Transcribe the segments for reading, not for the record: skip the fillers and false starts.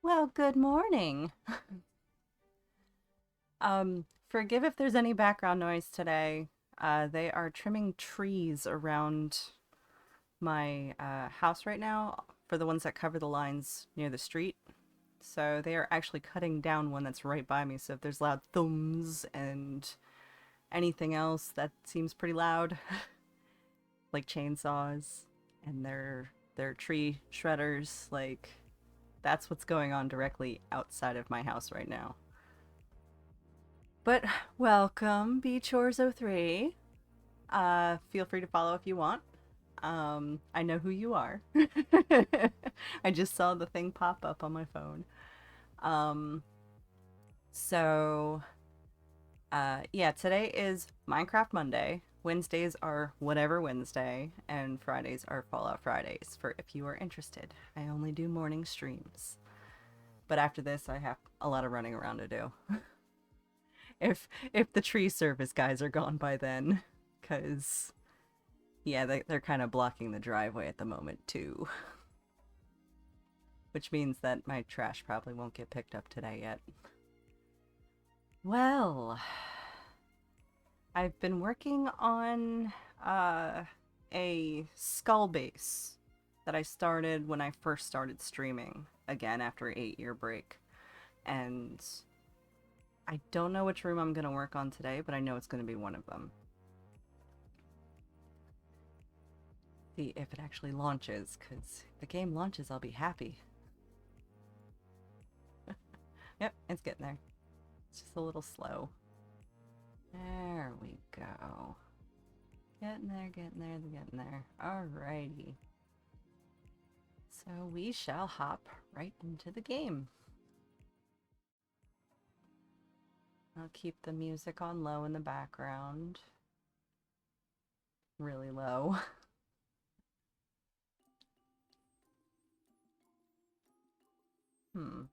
Well, good morning. Forgive if there's any background noise today. They are trimming trees around my house right now for the ones that cover the lines near the street. So they are actually cutting down one that's right by me. So if there's loud thums and anything else that seems pretty loud, like chainsaws and their tree shredders, like that's what's going on directly outside of my house right now. But welcome, Beach Chores 03. Feel free to follow if you want. I know who you are. I just saw the thing pop up on my phone. Um, so, yeah, today is Minecraft Monday. Wednesdays are whatever Wednesday, and Fridays are Fallout Fridays. For if you are interested, I only do morning streams. But after this, I have a lot of running around to do. If the tree service guys are gone by then, because yeah, they're kind of blocking the driveway at the moment too, which means that my trash probably won't get picked up today yet. Well, I've been working on uh, a skull base that I started when I first started streaming again after an 8-year break, and I don't know which room I'm gonna work on today, but I know it's gonna be one of them. See if it actually launches, because if the game launches, I'll be happy. Yep, it's getting there. It's just a little slow. There we go. Getting there, getting there, getting there. Alrighty. So we shall hop right into the game. I'll keep the music on low in the background. Really low. Hmm.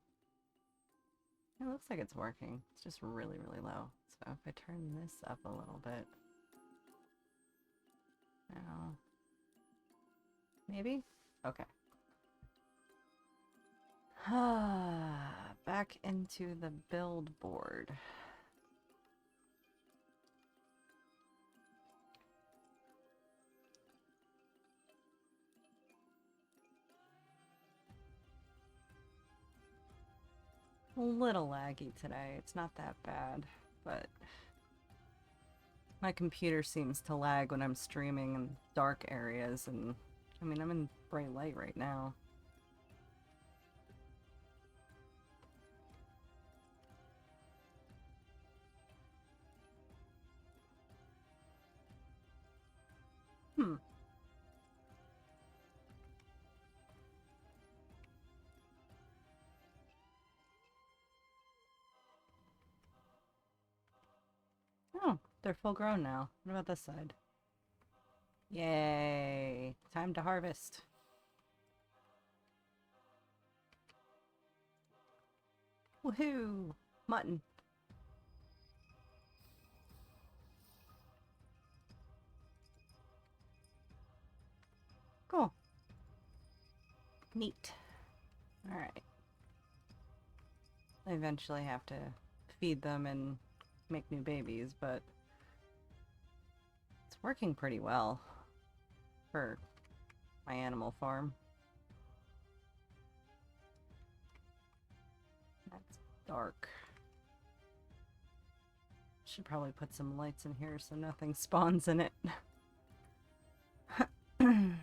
It looks like it's working. It's just really, really low. So if I turn this up a little bit. Now. Maybe? Okay. Back into the build board. A little laggy today. It's not that bad, but my computer seems to lag when I'm streaming in dark areas, and I mean, I'm in bright light right now. Hmm. Oh, they're full grown now. What about this side? Yay! Time to harvest. Woohoo! Mutton. Cool. Neat. Alright. I eventually have to feed them and make new babies, but it's working pretty well for my animal farm. That's dark. Should probably put some lights in here so nothing spawns in it. I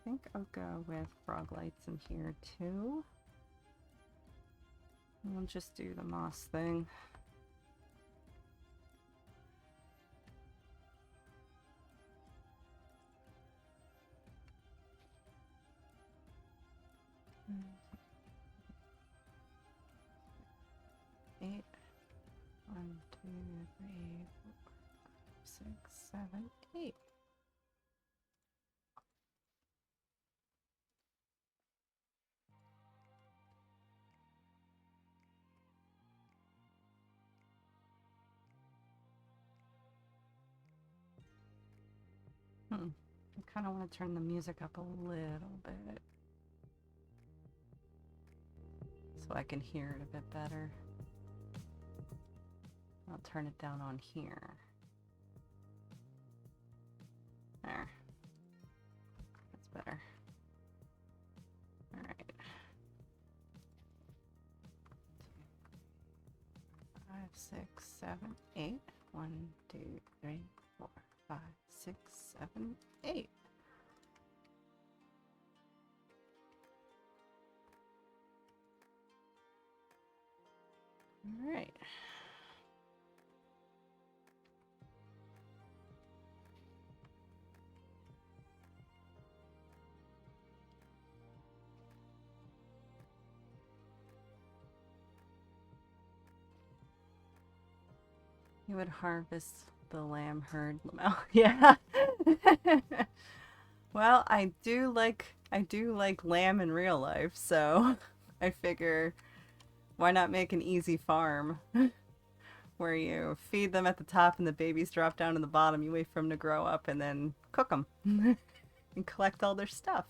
think I'll go with frog lights in here too. We'll just do the moss thing. Eight. 1, 2, 3, 4, 6, 7, 8. I kind of want to turn the music up a little bit. So so I can hear it a bit better. I'll turn it down on here. There. That's better. Alright. 5, 6, 7, 8. 1, 2, 3, 4, 5, 6, 7, 8. All right. You would harvest the lamb herd. Oh, yeah. Well, I do like lamb in real life, so I figure why not make an easy farm where you feed them at the top and the babies drop down to the bottom. You wait for them to grow up and then cook them and collect all their stuff.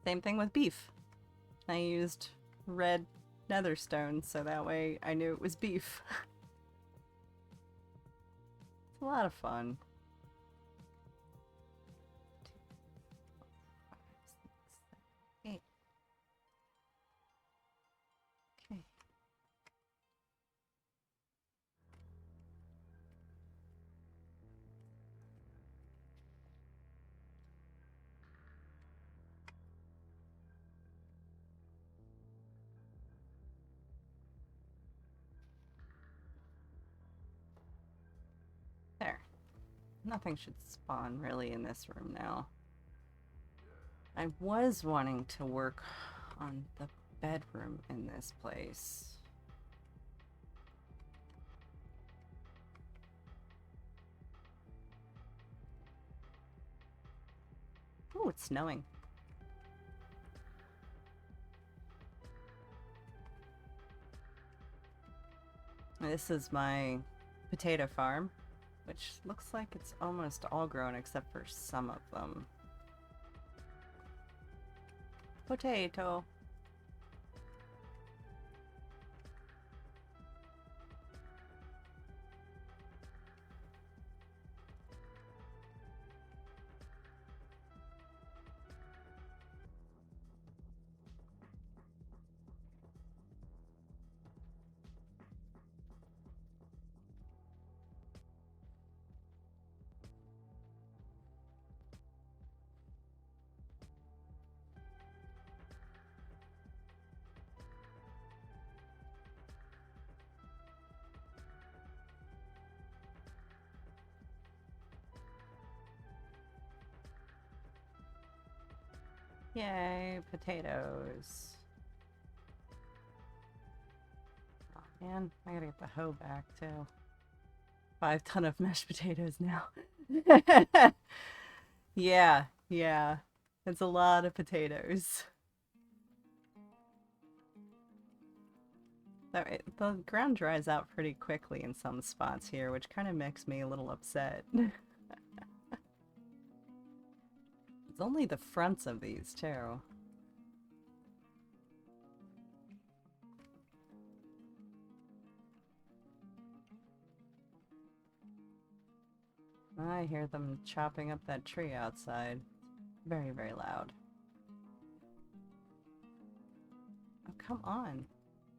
Same thing with beef. I used red netherstone so that way I knew it was beef. It's a lot of fun. 2, 4, 5, 6, 7, 8. Okay. There. Nothing should spawn really in this room now. I was wanting to work on the bedroom in this place. Oh, it's snowing. This is my potato farm, which looks like it's almost all grown except for some of them. Potato. Yay, potatoes. Oh man, I gotta get the hoe back too. 5 ton of mashed potatoes now. Yeah, yeah. It's a lot of potatoes. The ground dries out pretty quickly in some spots here, which kind of makes me a little upset. It's only the fronts of these, too. I hear them chopping up that tree outside. Very, very loud. Oh, come on.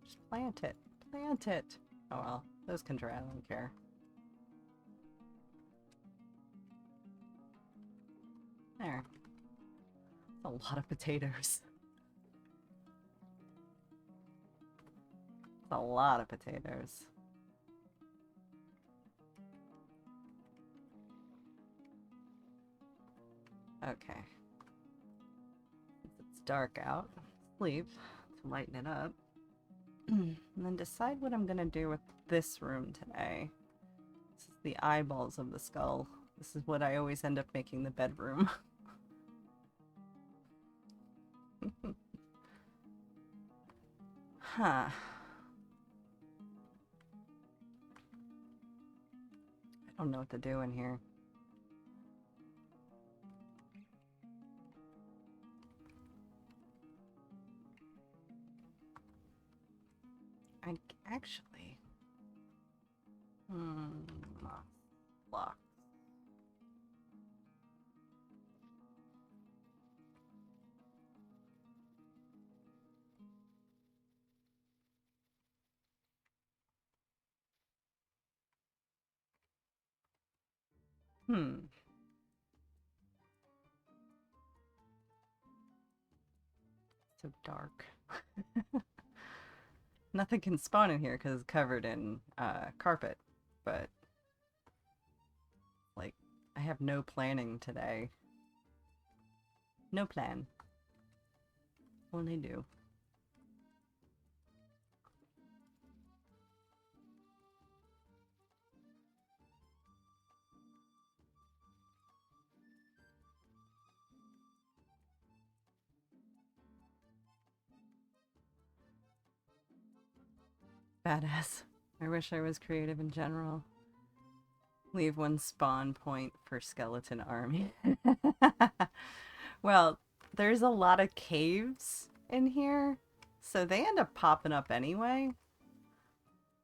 Just plant it. Plant it. Oh well, those can dry, I don't care. There. That's a lot of potatoes. That's a lot of potatoes. Okay. Since it's dark out, sleep to lighten it up. And then decide what I'm gonna do with this room today. This is the eyeballs of the skull. This is what I always end up making the bedroom. Huh. I don't know what to do in here. Actually. Hmm. Block. Hmm. So dark. Nothing can spawn in here because it's covered in carpet. But, like, I have no planning today. No plan. Only do. Badass. I wish I was creative in general. Leave one spawn point for skeleton army. Well, there's a lot of caves in here, so they end up popping up anyway.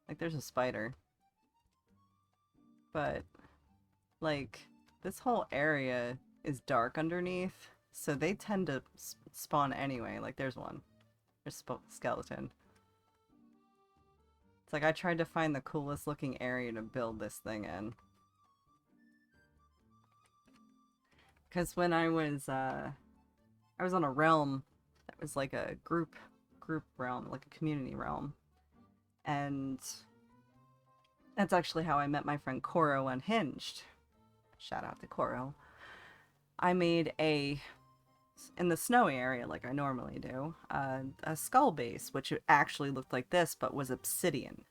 Like, there's a spider. But, like, this whole area is dark underneath, so they tend to spawn anyway. Like, there's one. There's skeleton. It's like I tried to find the coolest looking area to build this thing in. Because when I was on a realm that was like a group realm, like a community realm. And that's actually how I met my friend Koro Unhinged. Shout out to Koro. I made in the snowy area, like I normally do, a skull base, which actually looked like this, but was obsidian.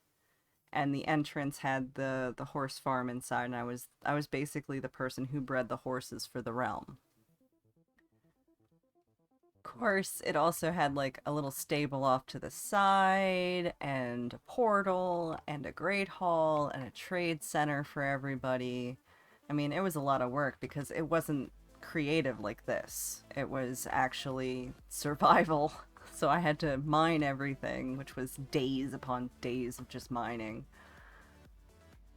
And the entrance had the horse farm inside, and I was basically the person who bred the horses for the realm. Course, it also had like a little stable off to the side, and a portal, and a great hall, and a trade center for everybody. I mean, it was a lot of work because it wasn't creative like this. It was actually survival. So I had to mine everything, which was days upon days of just mining.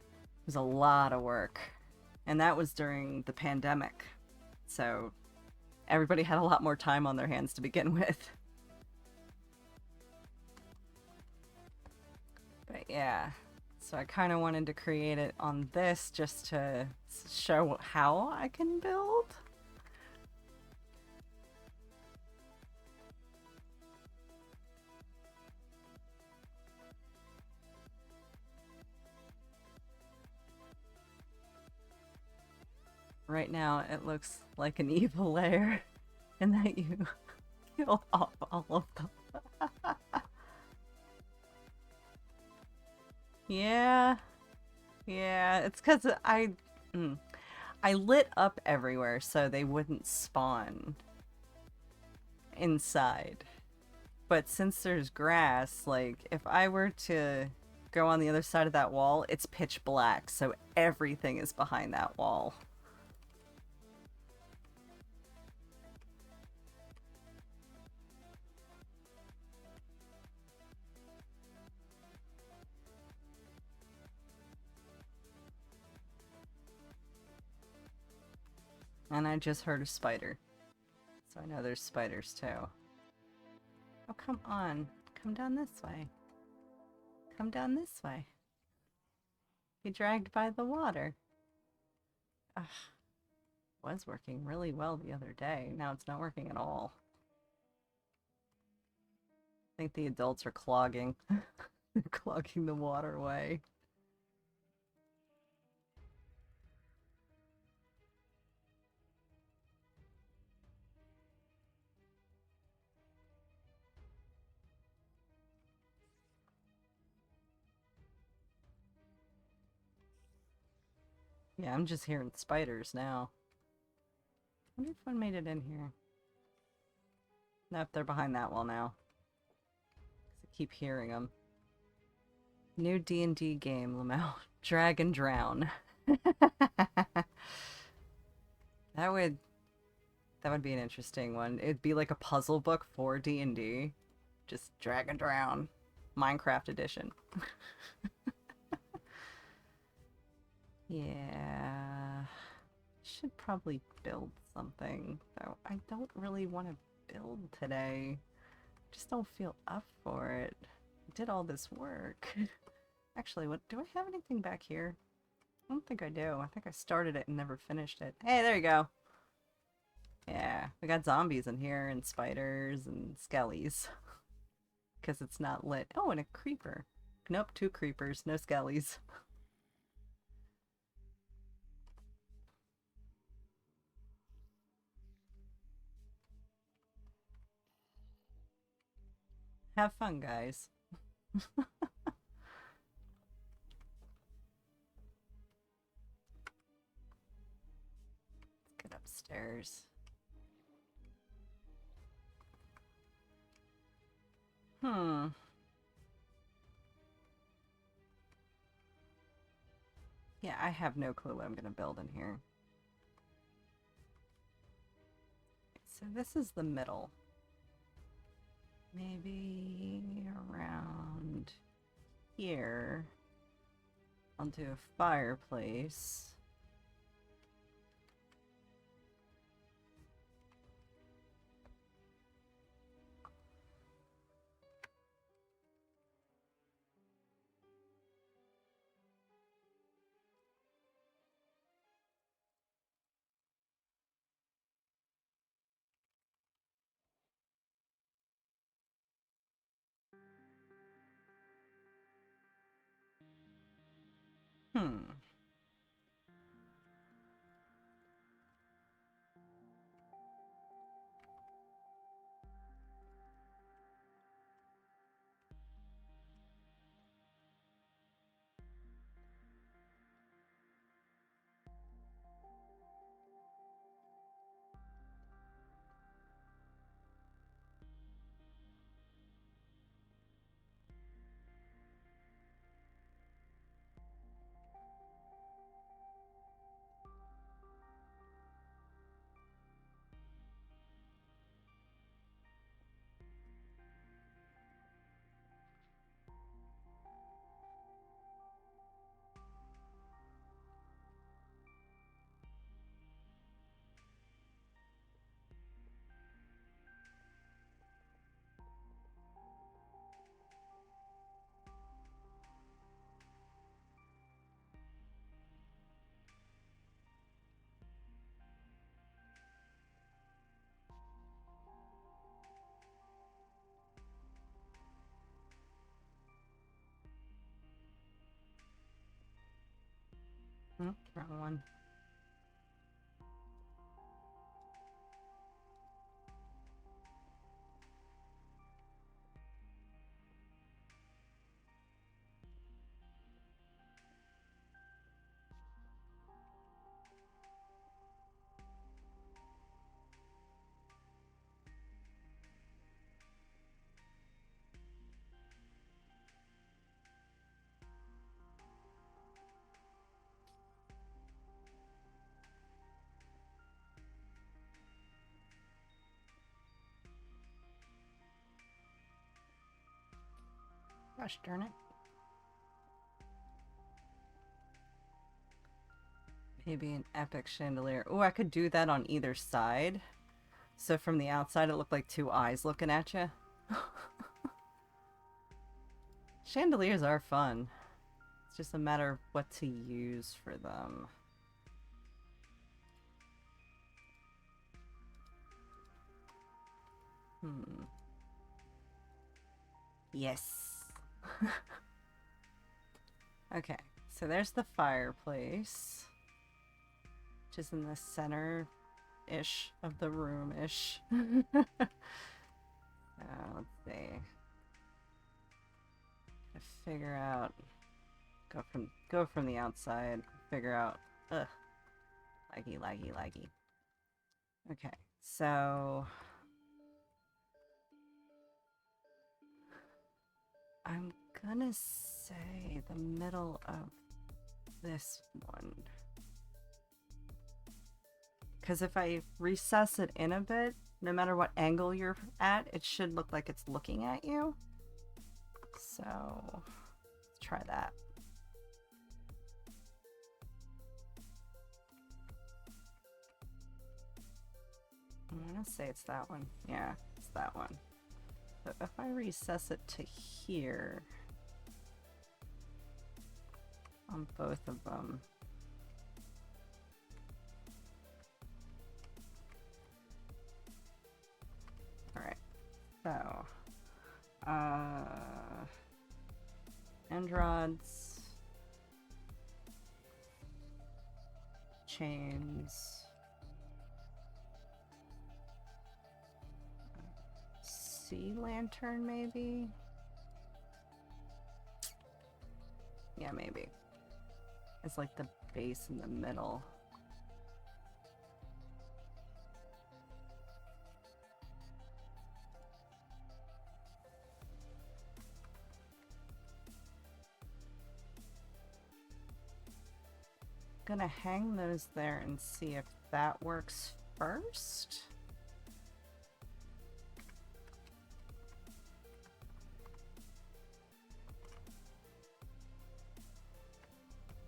It was a lot of work. And that was during the pandemic. So everybody had a lot more time on their hands to begin with. But yeah, so I kind of wanted to create it on this just to show how I can build. Right now it looks like an evil lair and that you kill off all of them. Yeah, yeah, it's because I lit up everywhere so they wouldn't spawn inside. But since there's grass, like, if I were to go on the other side of that wall, it's pitch black, so everything is behind that wall. And I just heard a spider. So I know there's spiders too. Oh, come on. Come down this way. Come down this way. Be dragged by the water. Ugh. Was working really well the other day. Now it's not working at all. I think the adults are clogging. They're clogging the waterway. Yeah, I'm just hearing spiders now. I wonder if one made it in here. Nope, they're behind that wall now. I keep hearing them. New D&D game, Lamel. Drag and Drown. That would be an interesting one. It'd be like a puzzle book for D&D. Just drag and drown. Minecraft edition. Yeah. Should probably build something, though I don't really want to build today. Just don't feel up for it. I did all this work. Actually, what do I have anything back here? I don't think I do. I think I started it and never finished it. Hey, there you go. Yeah, we got zombies in here and spiders and skellies. Because it's not lit. Oh, and a creeper. Nope, 2 creepers, no skellies. Have fun, guys. Let's get upstairs. Hmm. Yeah, I have no clue what I'm gonna build in here. So this is the middle. Maybe around here. I'll do a fireplace. Hmm. Wrong one. Gosh darn it. Maybe an epic chandelier. Oh, I could do that on either side. So from the outside it looked like 2 eyes looking at you. Chandeliers are fun. It's just a matter of what to use for them. Yes. Okay, so there's the fireplace, which is in the center-ish of the room-ish. Let's see. Figure out. Go from the outside. Figure out. Ugh. Laggy, laggy, laggy. Okay, so I'm gonna say the middle of this one. Because if I recess it in a bit, no matter what angle you're at, it should look like it's looking at you. So let's try that. I'm gonna say it's that one. Yeah, it's that one. So if I recess it to here on both of them. Alright, so end rods, chains, sea lantern maybe? Yeah, maybe. It's like the base in the middle. Gonna hang those there and see if that works first.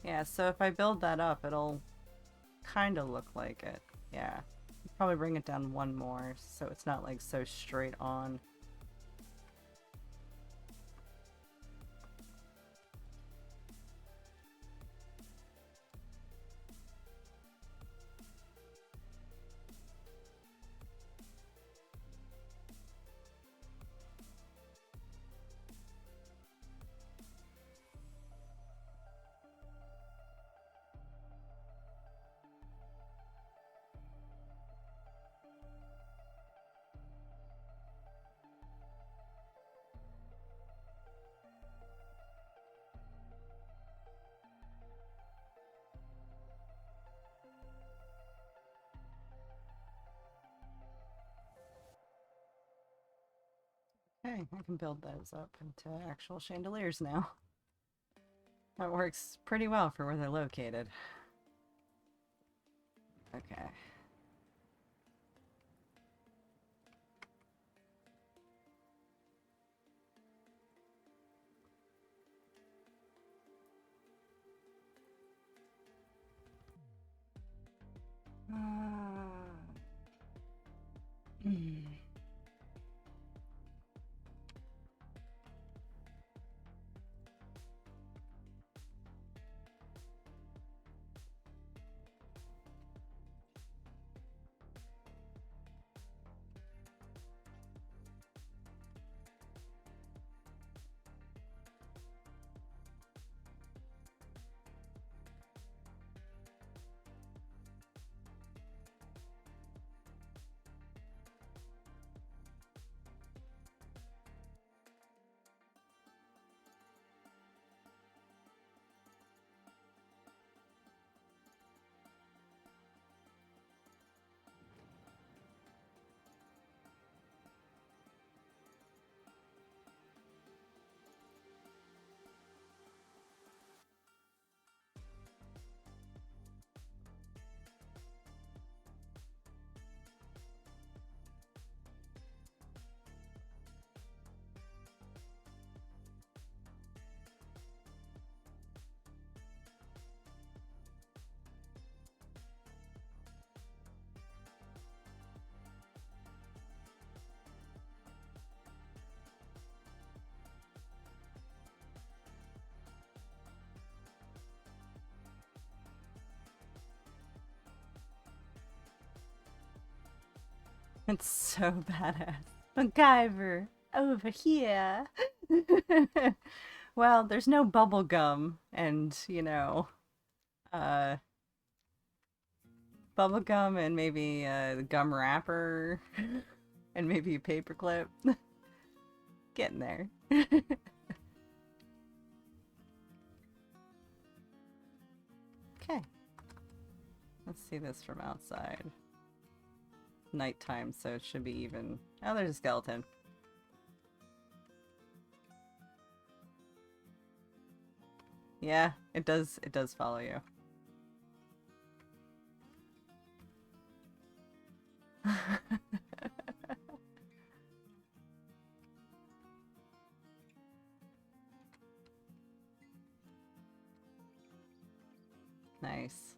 Yeah, so if I build that up, it'll kind of look like it. Yeah. Probably bring it down one more so it's not like so straight on. Okay, I can build those up into actual chandeliers now. That works pretty well for where they're located. Okay. Hmm. It's so badass. MacGyver, over here. Well, there's no bubble gum, and uh, bubble gum and maybe the gum wrapper, and maybe a paperclip. Getting there. Okay. Let's see this from outside. Nighttime, so it should be even. Oh, there's a skeleton. Yeah, it does follow you. Nice.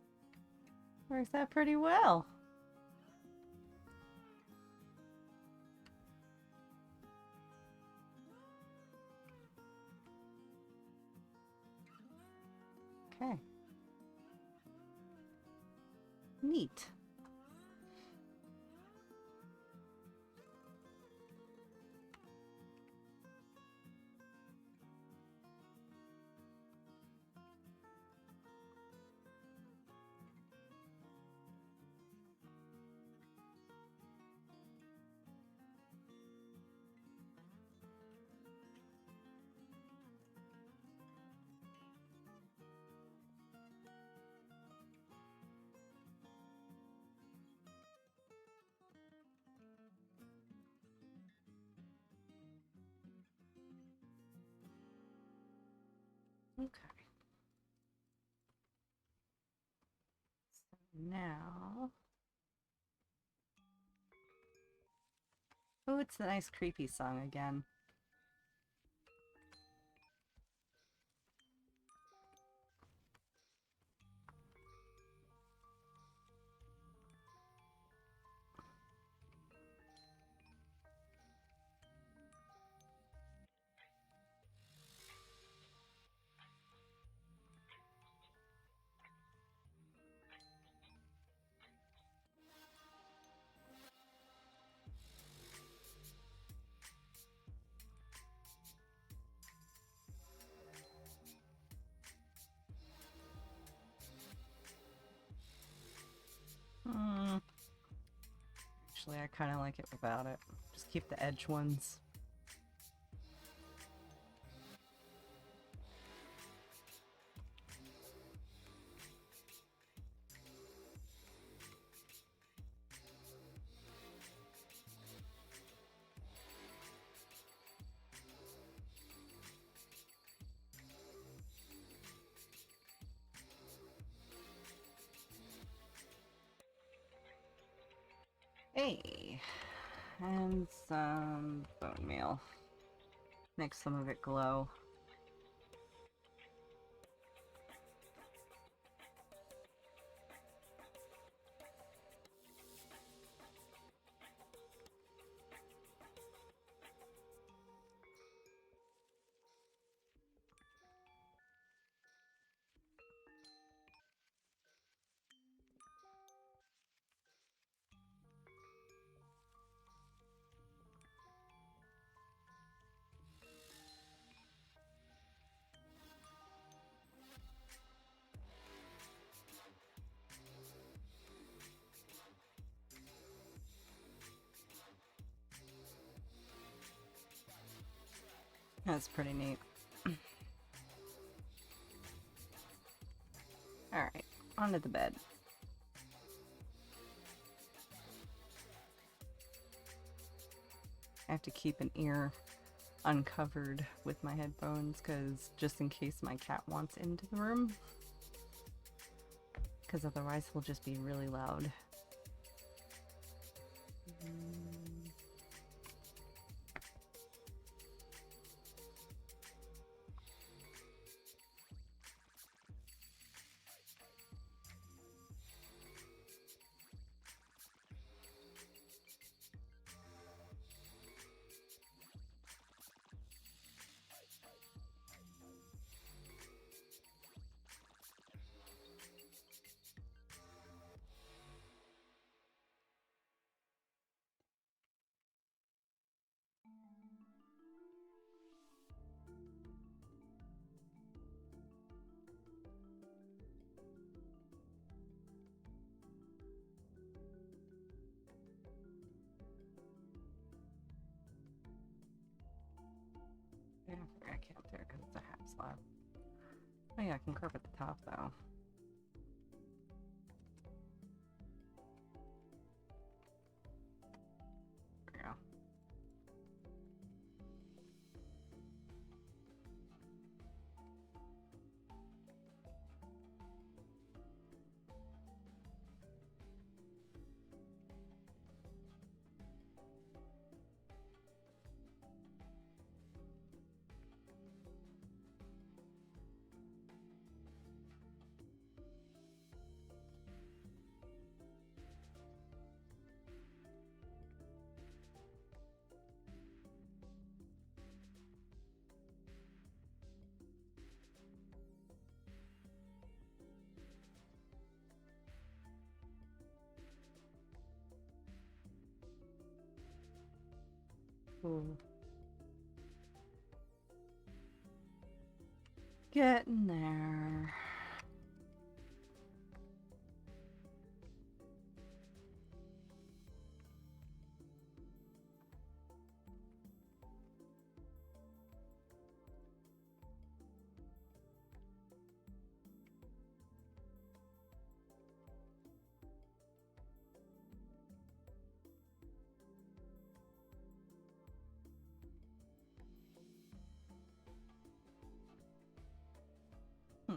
Works out pretty well. Okay. Neat. Okay. So now... Oh, it's the nice creepy song again. Actually, I kind of like it without it. Just keep the edge ones. Hey, and some bone meal. Make some of it glow. That's pretty neat. Alright, onto the bed. I have to keep an ear uncovered with my headphones, because just in case my cat wants into the room. Because otherwise he'll just be really loud. Yeah, I can't do it because it's a half slab. Oh yeah, I can carve at the top though. There we go. Ooh. Getting there. Hmm.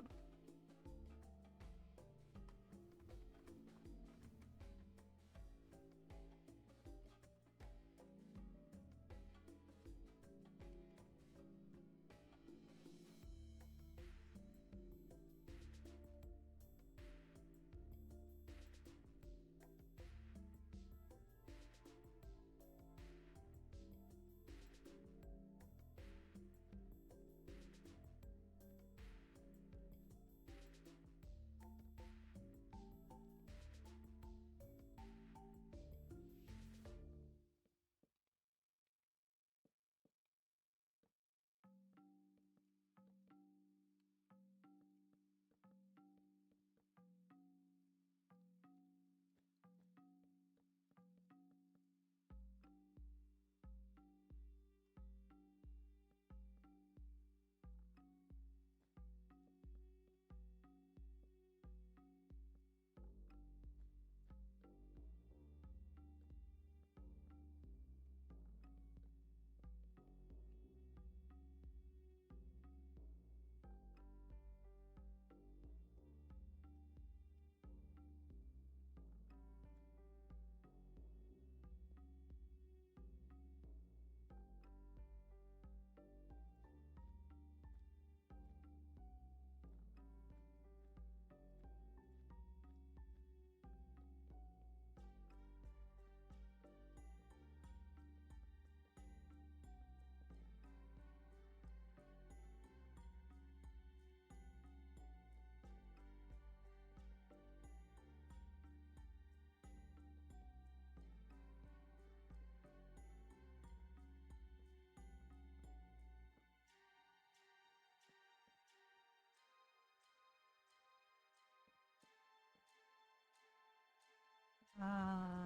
Ah.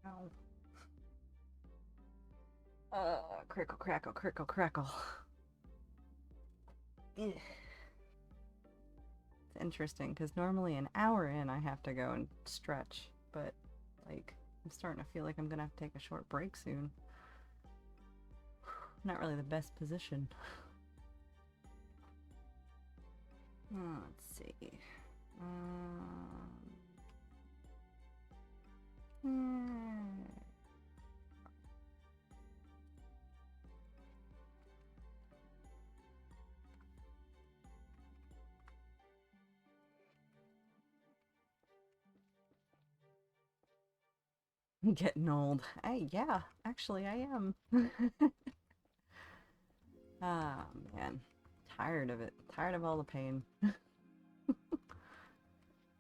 Ow. Crickle, crackle, crickle, crackle. Ugh. It's interesting because normally an hour in I have to go and stretch, but like I'm starting to feel like I'm gonna have to take a short break soon. Not really the best position. Let's see. Hmm. I'm getting old. Yeah, actually I am. Ah, man. Tired of it. Tired of all the pain.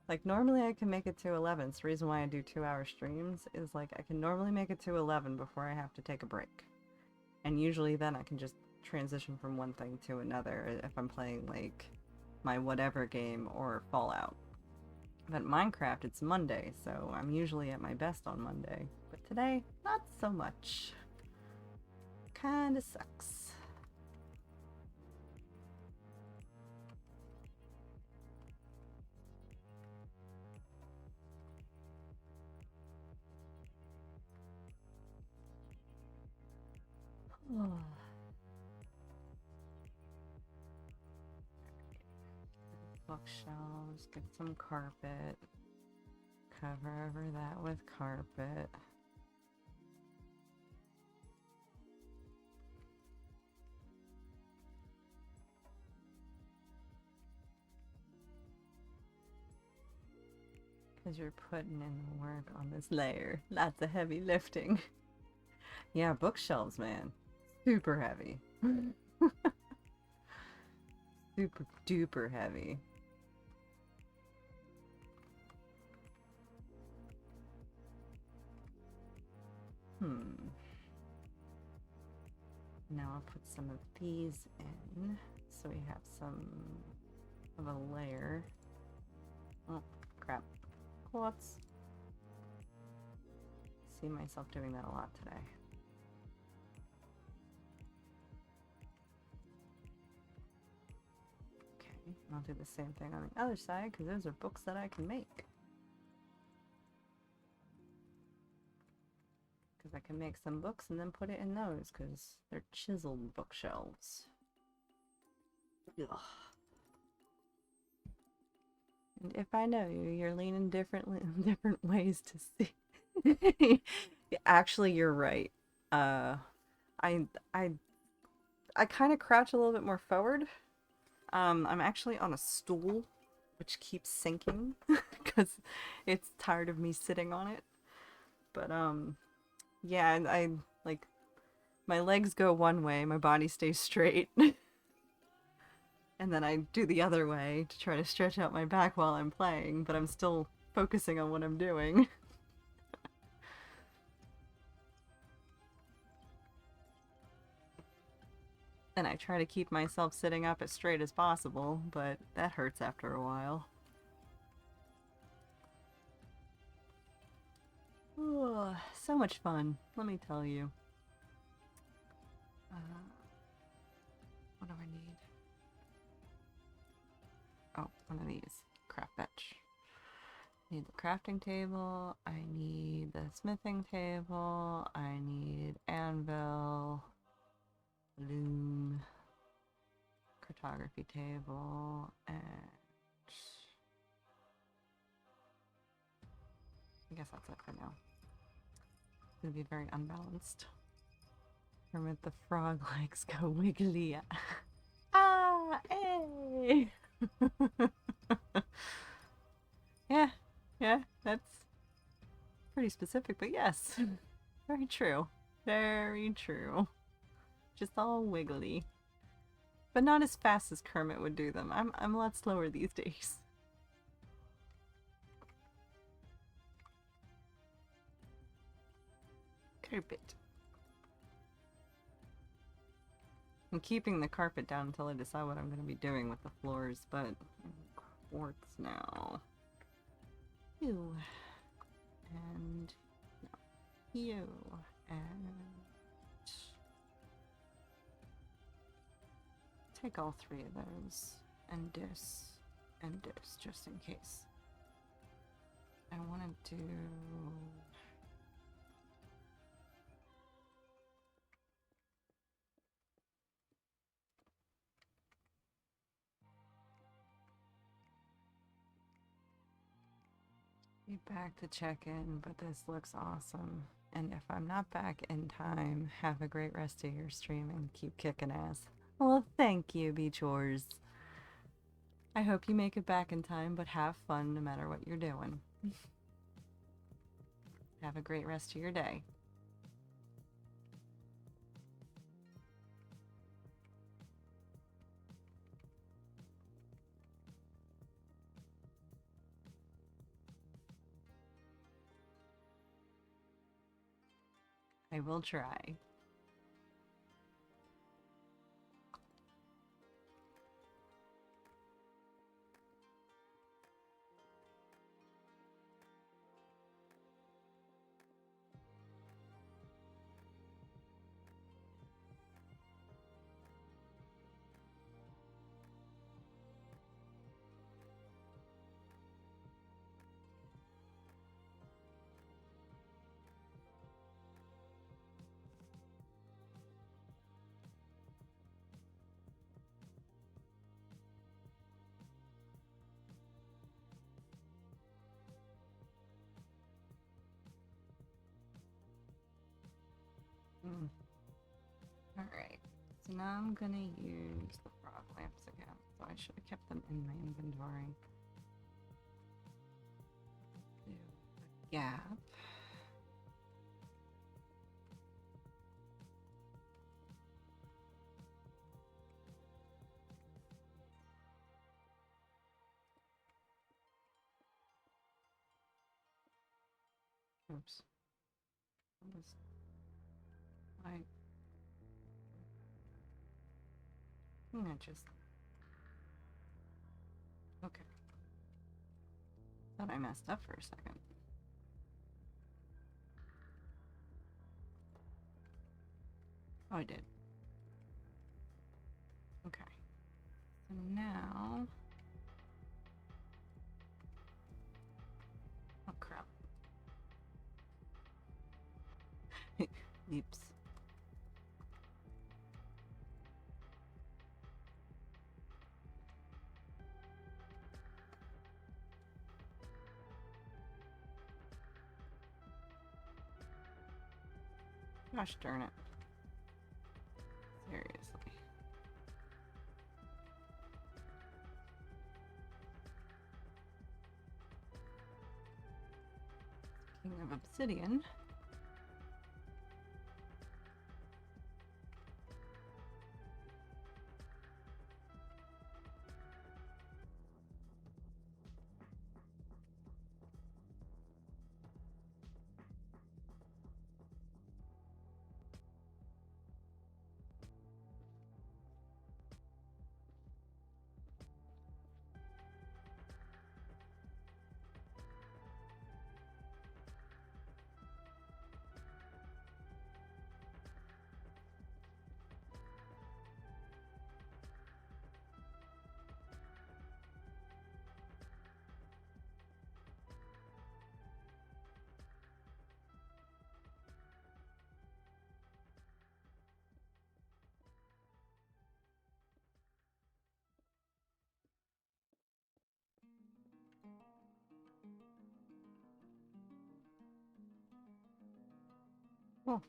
Like, normally I can make it to 11. It's the reason why I do 2-hour streams is like I can normally make it to 11 before I have to take a break. And usually then I can just transition from one thing to another if I'm playing like my whatever game or Fallout. But Minecraft, it's Monday, so I'm usually at my best on Monday. But today, not so much. Kinda sucks. Bookshelves, get some carpet. Cover over that with carpet. Because you're putting in the work on this layer. Lots of heavy lifting. Yeah, bookshelves, man. Super heavy. Super duper heavy. Now I'll put some of these in so we have some of a layer. Oh, crap. Whoops. See myself doing that a lot today. Okay, I'll do the same thing on the other side because those are books that I can make. Because I can make some books and then put it in those because they're chiseled bookshelves. Ugh. And if I know you, you're leaning different ways to see. Actually, you're right. I kind of crouch a little bit more forward. I'm actually on a stool, which keeps sinking because it's tired of me sitting on it. But yeah, I like my legs go one way, my body stays straight. And then I do the other way to try to stretch out my back while I'm playing, but I'm still focusing on what I'm doing. And I try to keep myself sitting up as straight as possible, but that hurts after a while. Oh, so much fun, let me tell you. What do I need? Oh, one of these. Craft bench. I need the crafting table, I need the smithing table, I need anvil, loom, cartography table, and I guess that's it for now. It's gonna be very unbalanced. Kermit the Frog legs go wiggly. Ah, hey! Yeah, that's pretty specific, but yes. Very true. Very true. Just all wiggly. But not as fast as Kermit would do them. I'm a lot slower these days. Carpet. I'm keeping the carpet down until I decide what I'm going to be doing with the floors, but quartz now. You. And no. You. And take all three of those. And this. And this, just in case. I want to do... Be back to check in, but this looks awesome. And if I'm not back in time, have a great rest of your stream and keep kicking ass. Well, thank you, Beach Wars. I hope you make it back in time, but have fun no matter what you're doing. Have a great rest of your day. I will try. So now I'm gonna use the frog lamps again. So I should have kept them in my inventory. Do a gap. Oops. What was I think I just okay. Thought I messed up for a second. Oh, I did. Okay. So now oh crap. Oops. Gosh darn it. Seriously. Speaking of obsidian. Oh.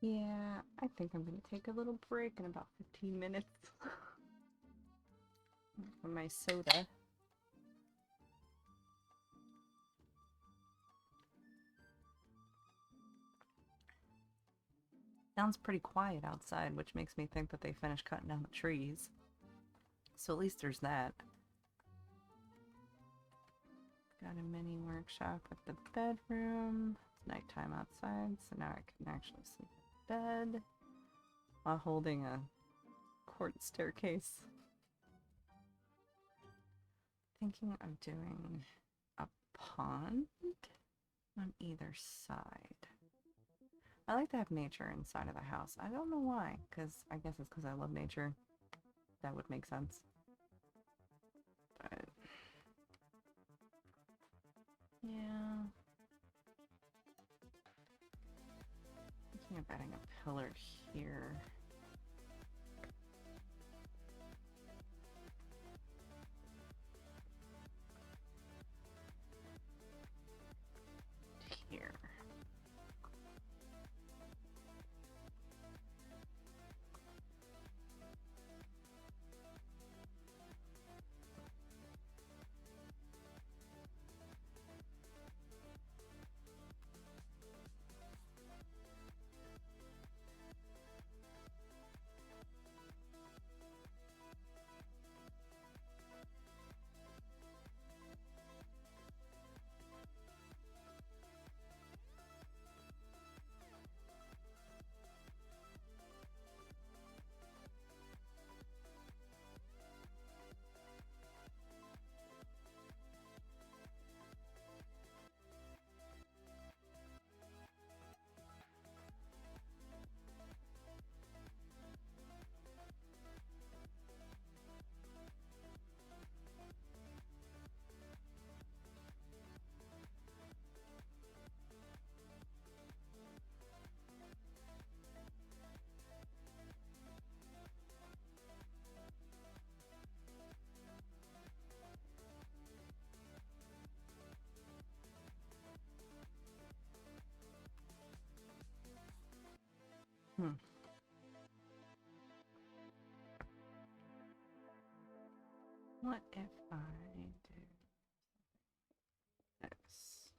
Yeah, I think I'm gonna take a little break in about 15 minutes. For my soda. Sounds pretty quiet outside, which makes me think that they finished cutting down the trees. So at least there's that. Got a mini workshop with the bedroom. It's nighttime outside, so now I can actually sleep in bed while holding a quartz staircase. Thinking of doing a pond on either side. I like to have nature inside of the house. I don't know why, because I guess it's because I love nature. That would make sense. But yeah. Thinking of adding a pillar here. Here. Hmm. What if I do this?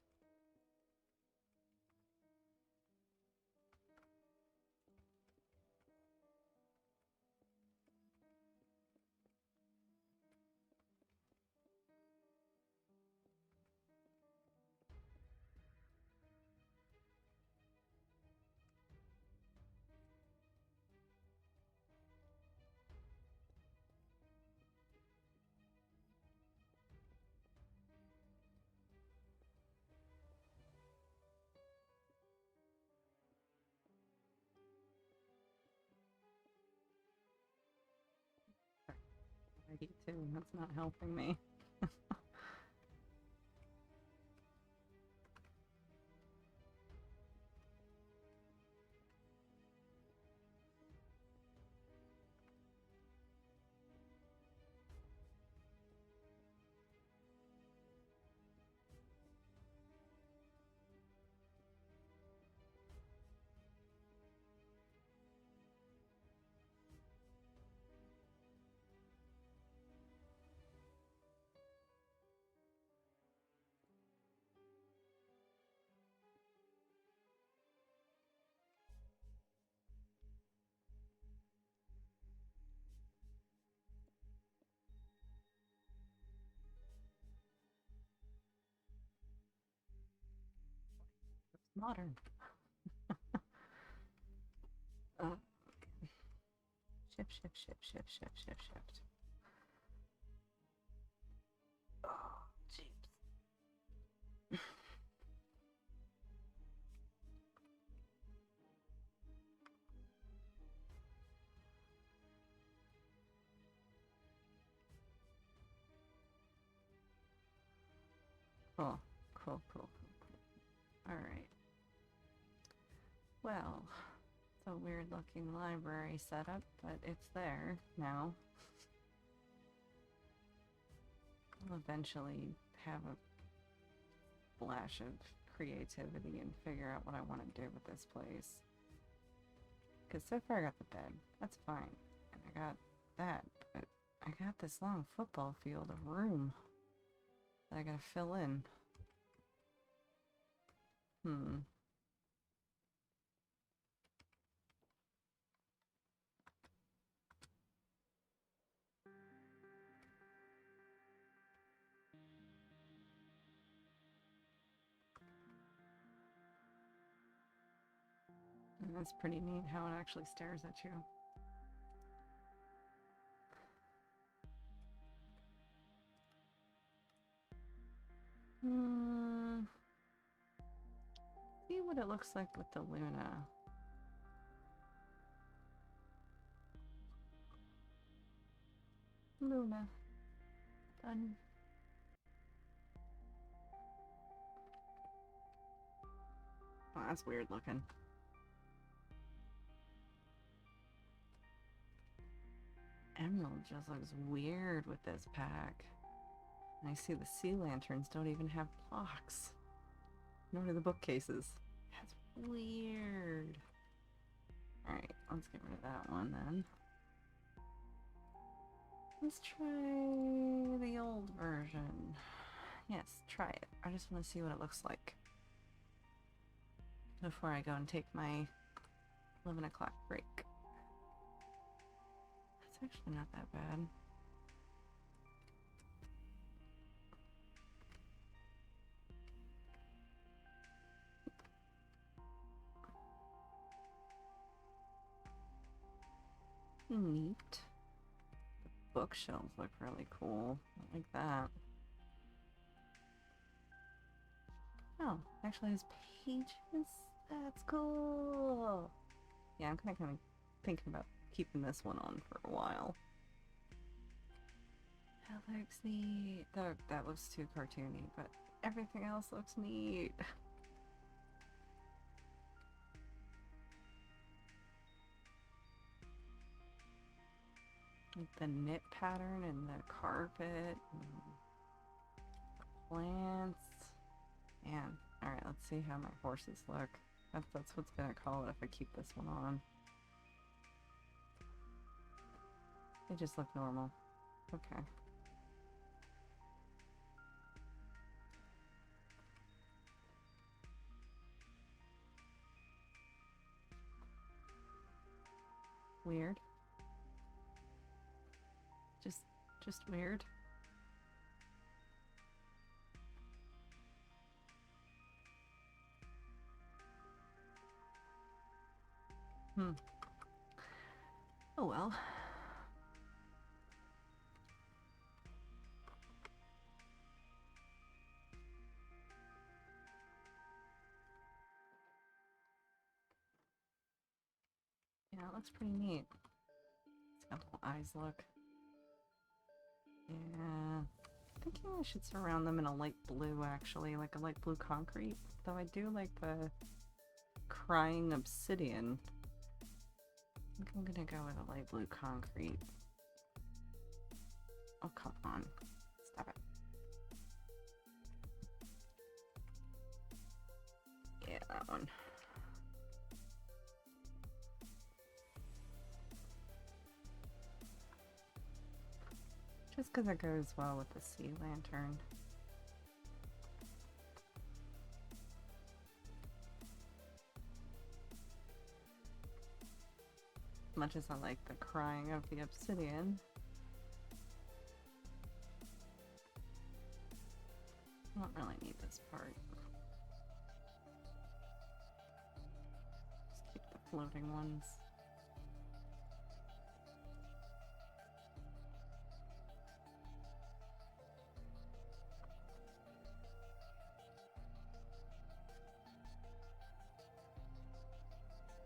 I too. That's not helping me. It's modern. Uh, shift. Oh, jeeps. Cool. Alright. Well, it's a weird looking library setup, but it's there now. I'll eventually have a flash of creativity and figure out what I want to do with this place. Because so far I got the bed. That's fine. And I got that. But I got this long football field of room that I gotta fill in. Hmm. And that's pretty neat how it actually stares at you. Hmm. See what it looks like with the Luna. Luna. Done. Oh, that's weird looking. Emerald just looks weird with this pack. And I see the sea lanterns don't even have blocks. Nor do the bookcases. That's weird. Alright, let's get rid of that one then. Let's try the old version. Yes, try it. I just want to see what it looks like before I go and take my 11 o'clock break. That's actually not that bad. Neat. The bookshelves look really cool. I like that. Oh, actually has pages? That's cool! Yeah, I'm kind of thinking about keeping this one on for a while. That looks neat. That looks too cartoony, but everything else looks neat. Like the knit pattern and the carpet and plants. Man, alright, let's see how my horses look. That's what's gonna call it if I keep this one on. They just look normal. Okay. Weird. Just weird. Hmm. Oh well. Yeah, it looks pretty neat. It's got little eyes look. Yeah. Thinking I should surround them in a light blue actually, like a light blue concrete. Though I do like the crying obsidian. I think I'm gonna go with a light blue concrete. Oh, come on. Stop it. Yeah, that one. Just because it goes well with the sea lantern. Much as I like the crying of the obsidian. I don't really need this part. Just keep the floating ones.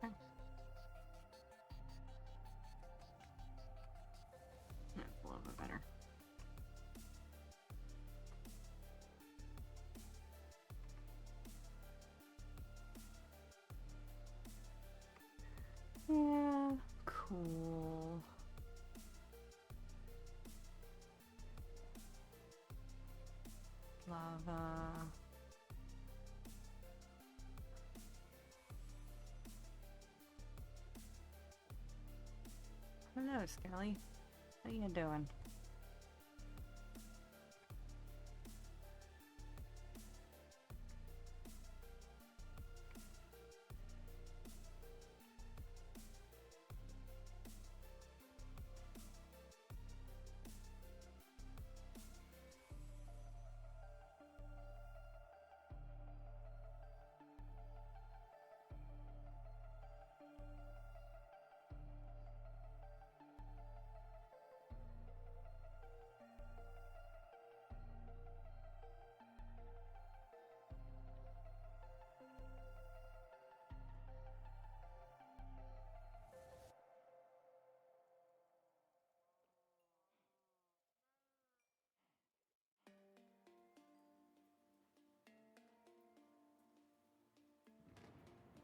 Okay. That's a little bit better. Skelly. How you doing?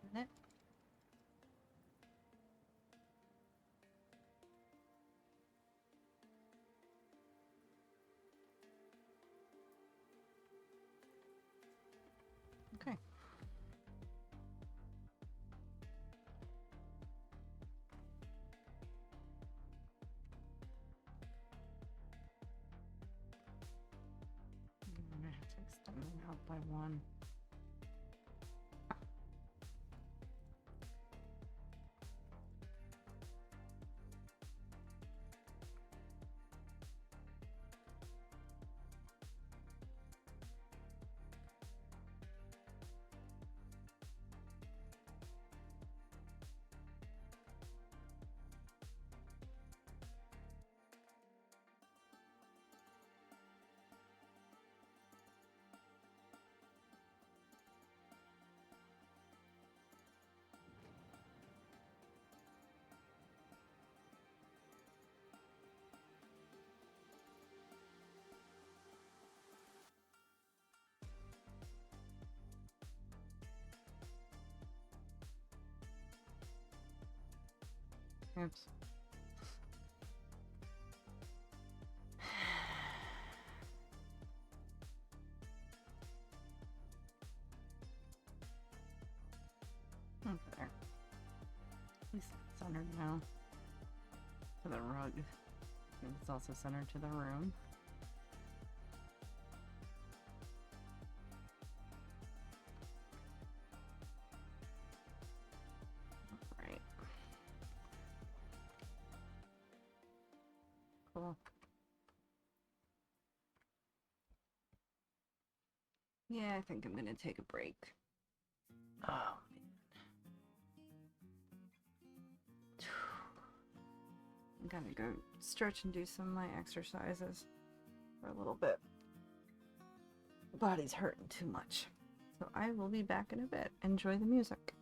Isn't it? Okay. I'm gonna have to extend them out by one. Oops. Okay. At least it's centered now. To the rug. And it's also centered to the room. Right. Cool. Yeah, I think I'm gonna take a break. Oh, man. I'm gonna go stretch and do some of my exercises for a little bit. The body's hurting too much. So I will be back in a bit. Enjoy the music.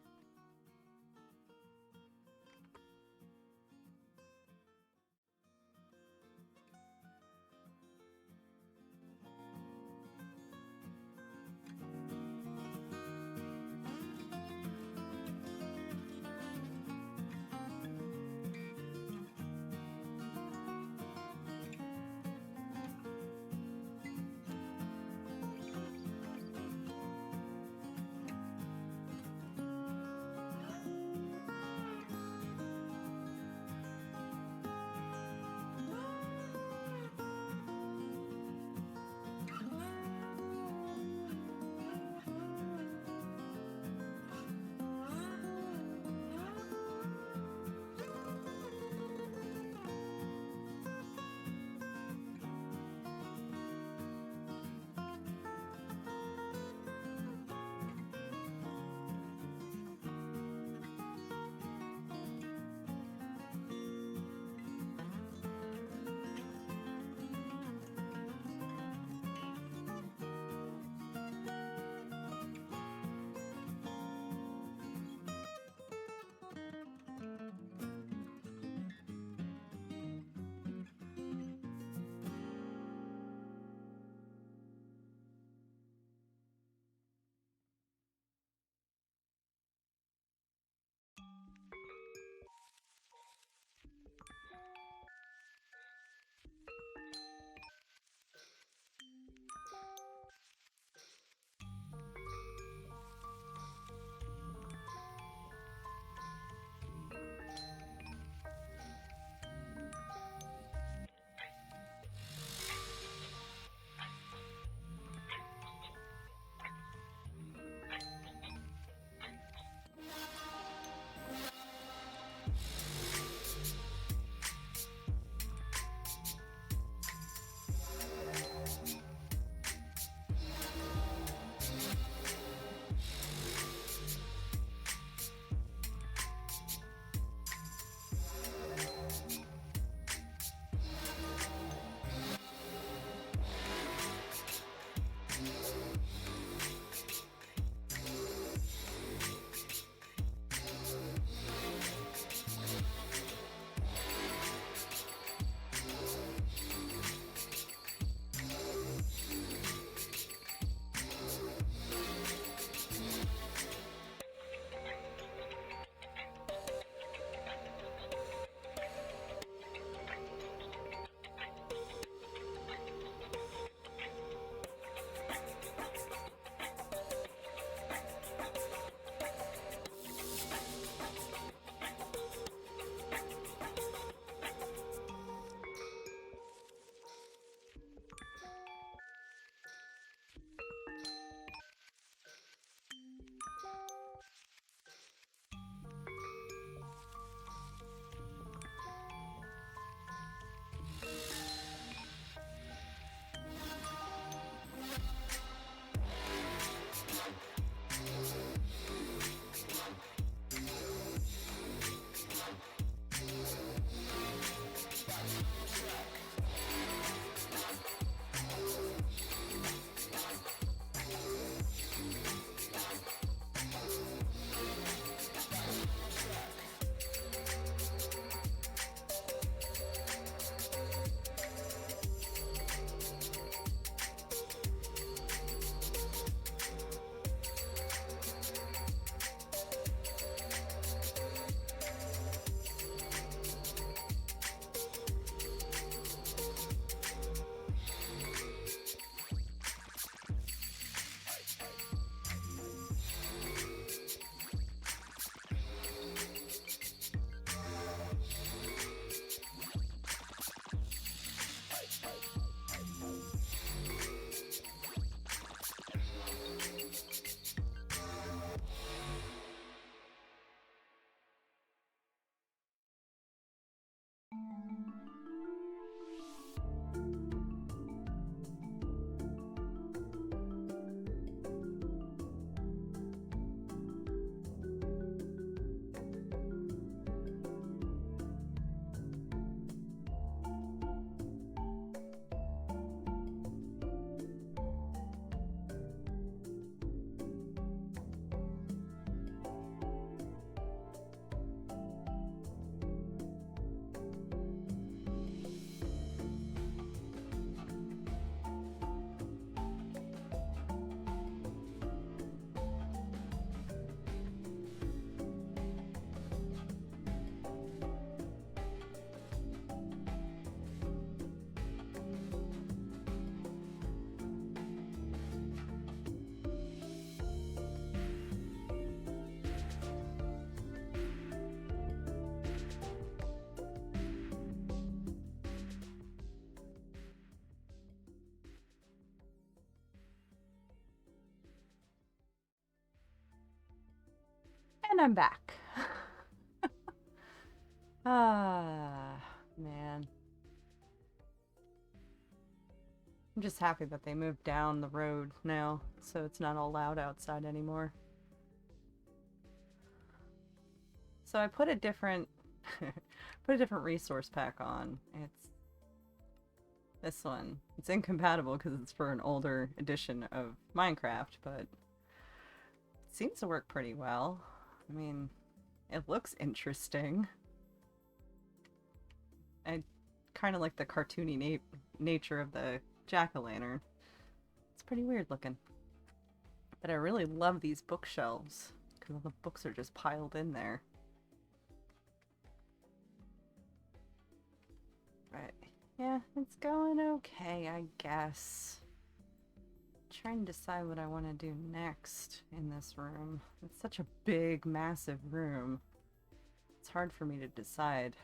I'm back. Ah, man. I'm just happy that they moved down the road now, so it's not all loud outside anymore. So I put a different put a different resource pack on. It's this one. It's incompatible because it's for an older edition of Minecraft, but it seems to work pretty well. I mean, it looks interesting. I kind of like the cartoony nature of the jack-o'-lantern. It's pretty weird looking. But I really love these bookshelves because all the books are just piled in there. But yeah, it's going okay, I guess. Trying to decide what I want to do next in this room. It's such a big, massive room. It's hard for me to decide.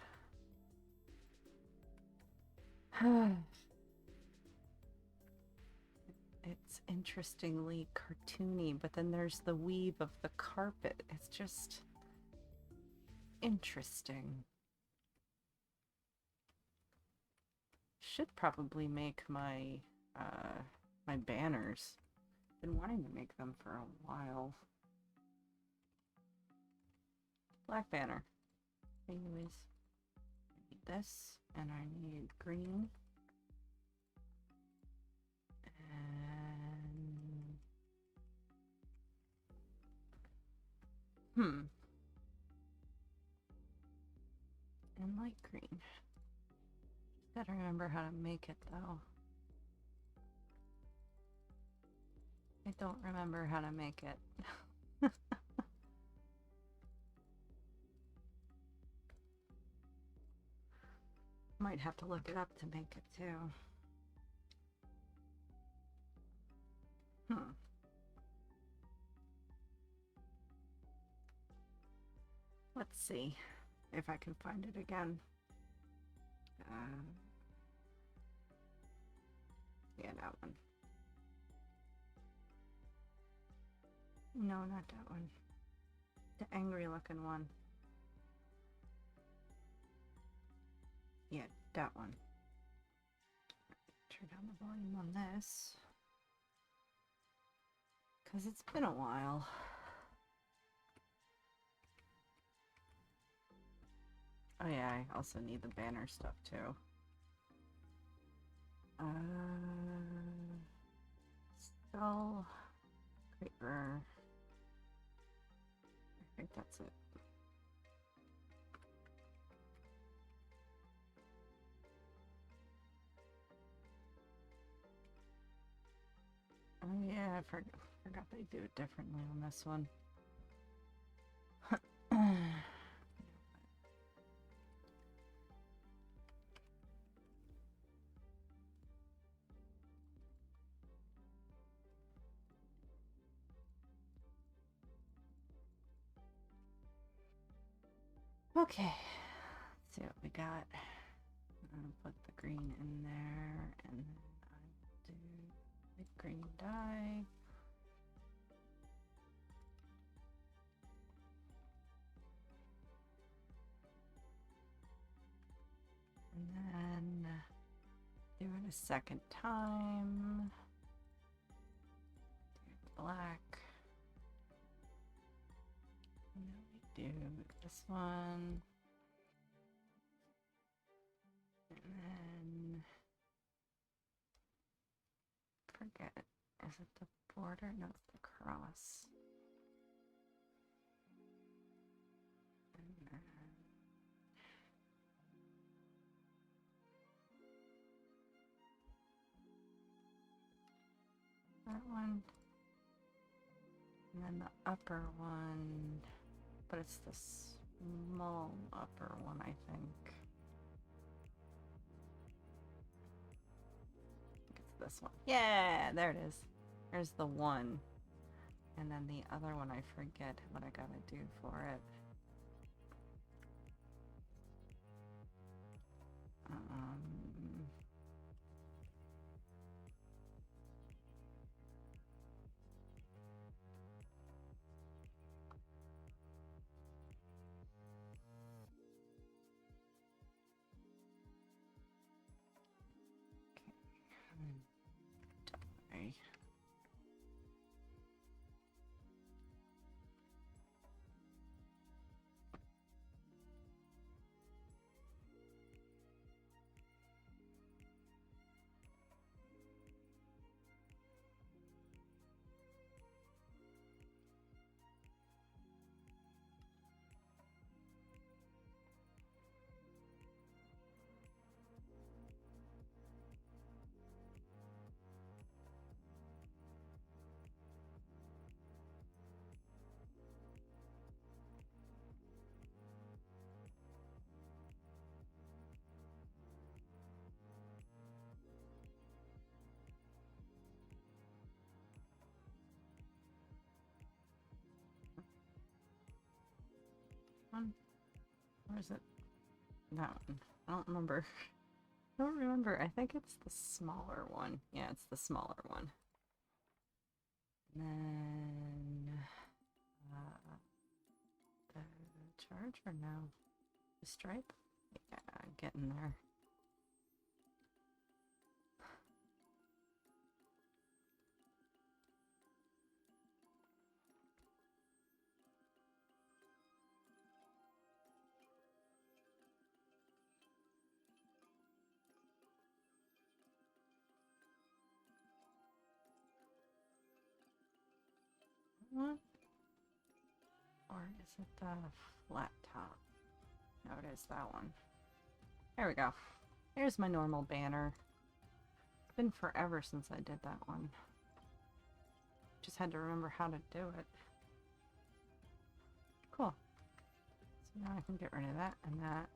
It's interestingly cartoony, but then there's the weave of the carpet. It's just interesting. Should probably make my my banners. Been wanting to make them for a while. Black banner. Anyways, I need this, and I need green. And and light green. Gotta remember how to make it though. I don't remember how to make it. Might have to look it up to make it too. Let's see if I can find it again. Yeah, that one. No, not that one. The angry looking one. Yeah, that one. Turn down the volume on this. Because it's been a while. Oh yeah, I also need the banner stuff too. Skull. Creeper. I think that's it. Oh yeah, I forgot they do it differently on this one. Okay, let's see what we got. I'm gonna put the green in there, and then I will do the green dye. And then do it a second time. Do black. And then we do this one. And then forget it. Is it the border? No, it's the cross. And then that one. And then the upper one. But it's the small upper one, I think. It's this one. Yeah, there it is. There's the one. And then the other one, I forget what I gotta do for it. one? Or is it that one? I don't remember. I don't remember. I think it's the smaller one. Yeah, it's the smaller one. And then the charge or no? The stripe? Yeah, getting there. What? Or is it the flat top? No, it is that one. There we go. Here's my normal banner. It's been forever since I did that one. Just had to remember how to do it. Cool. So now I can get rid of that and that.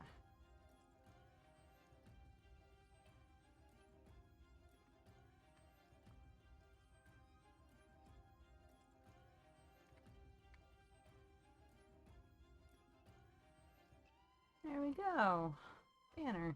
There we go. Banner.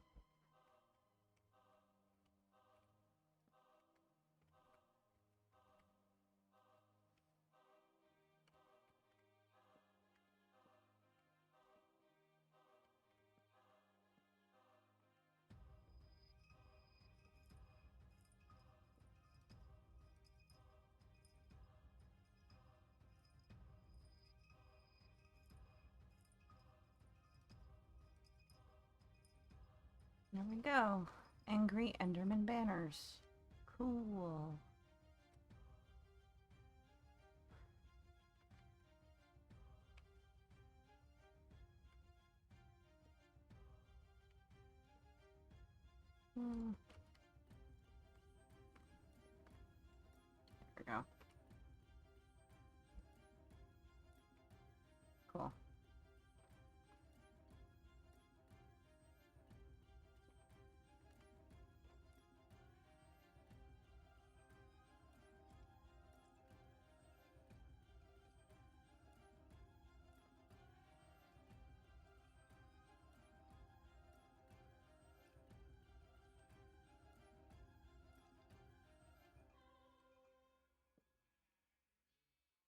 There we go. Angry Enderman banners. Cool. There we go. Cool.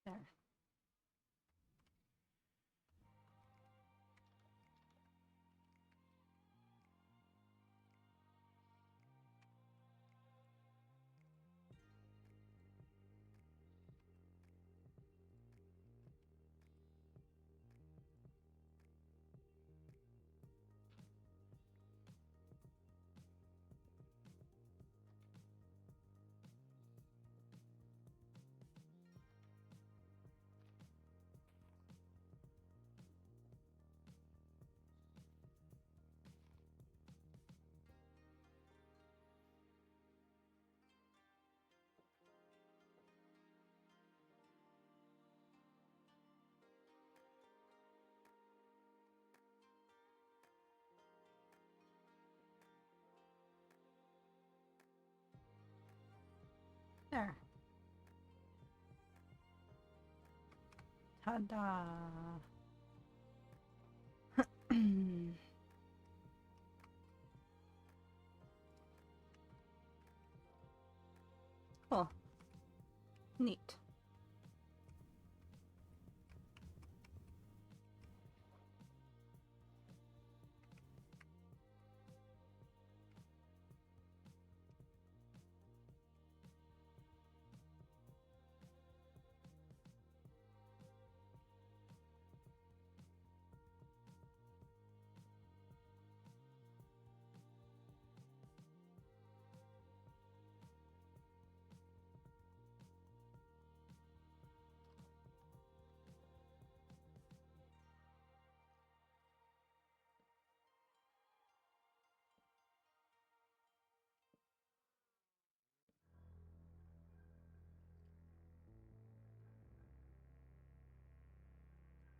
There. There. Ta-da! Cool. Neat.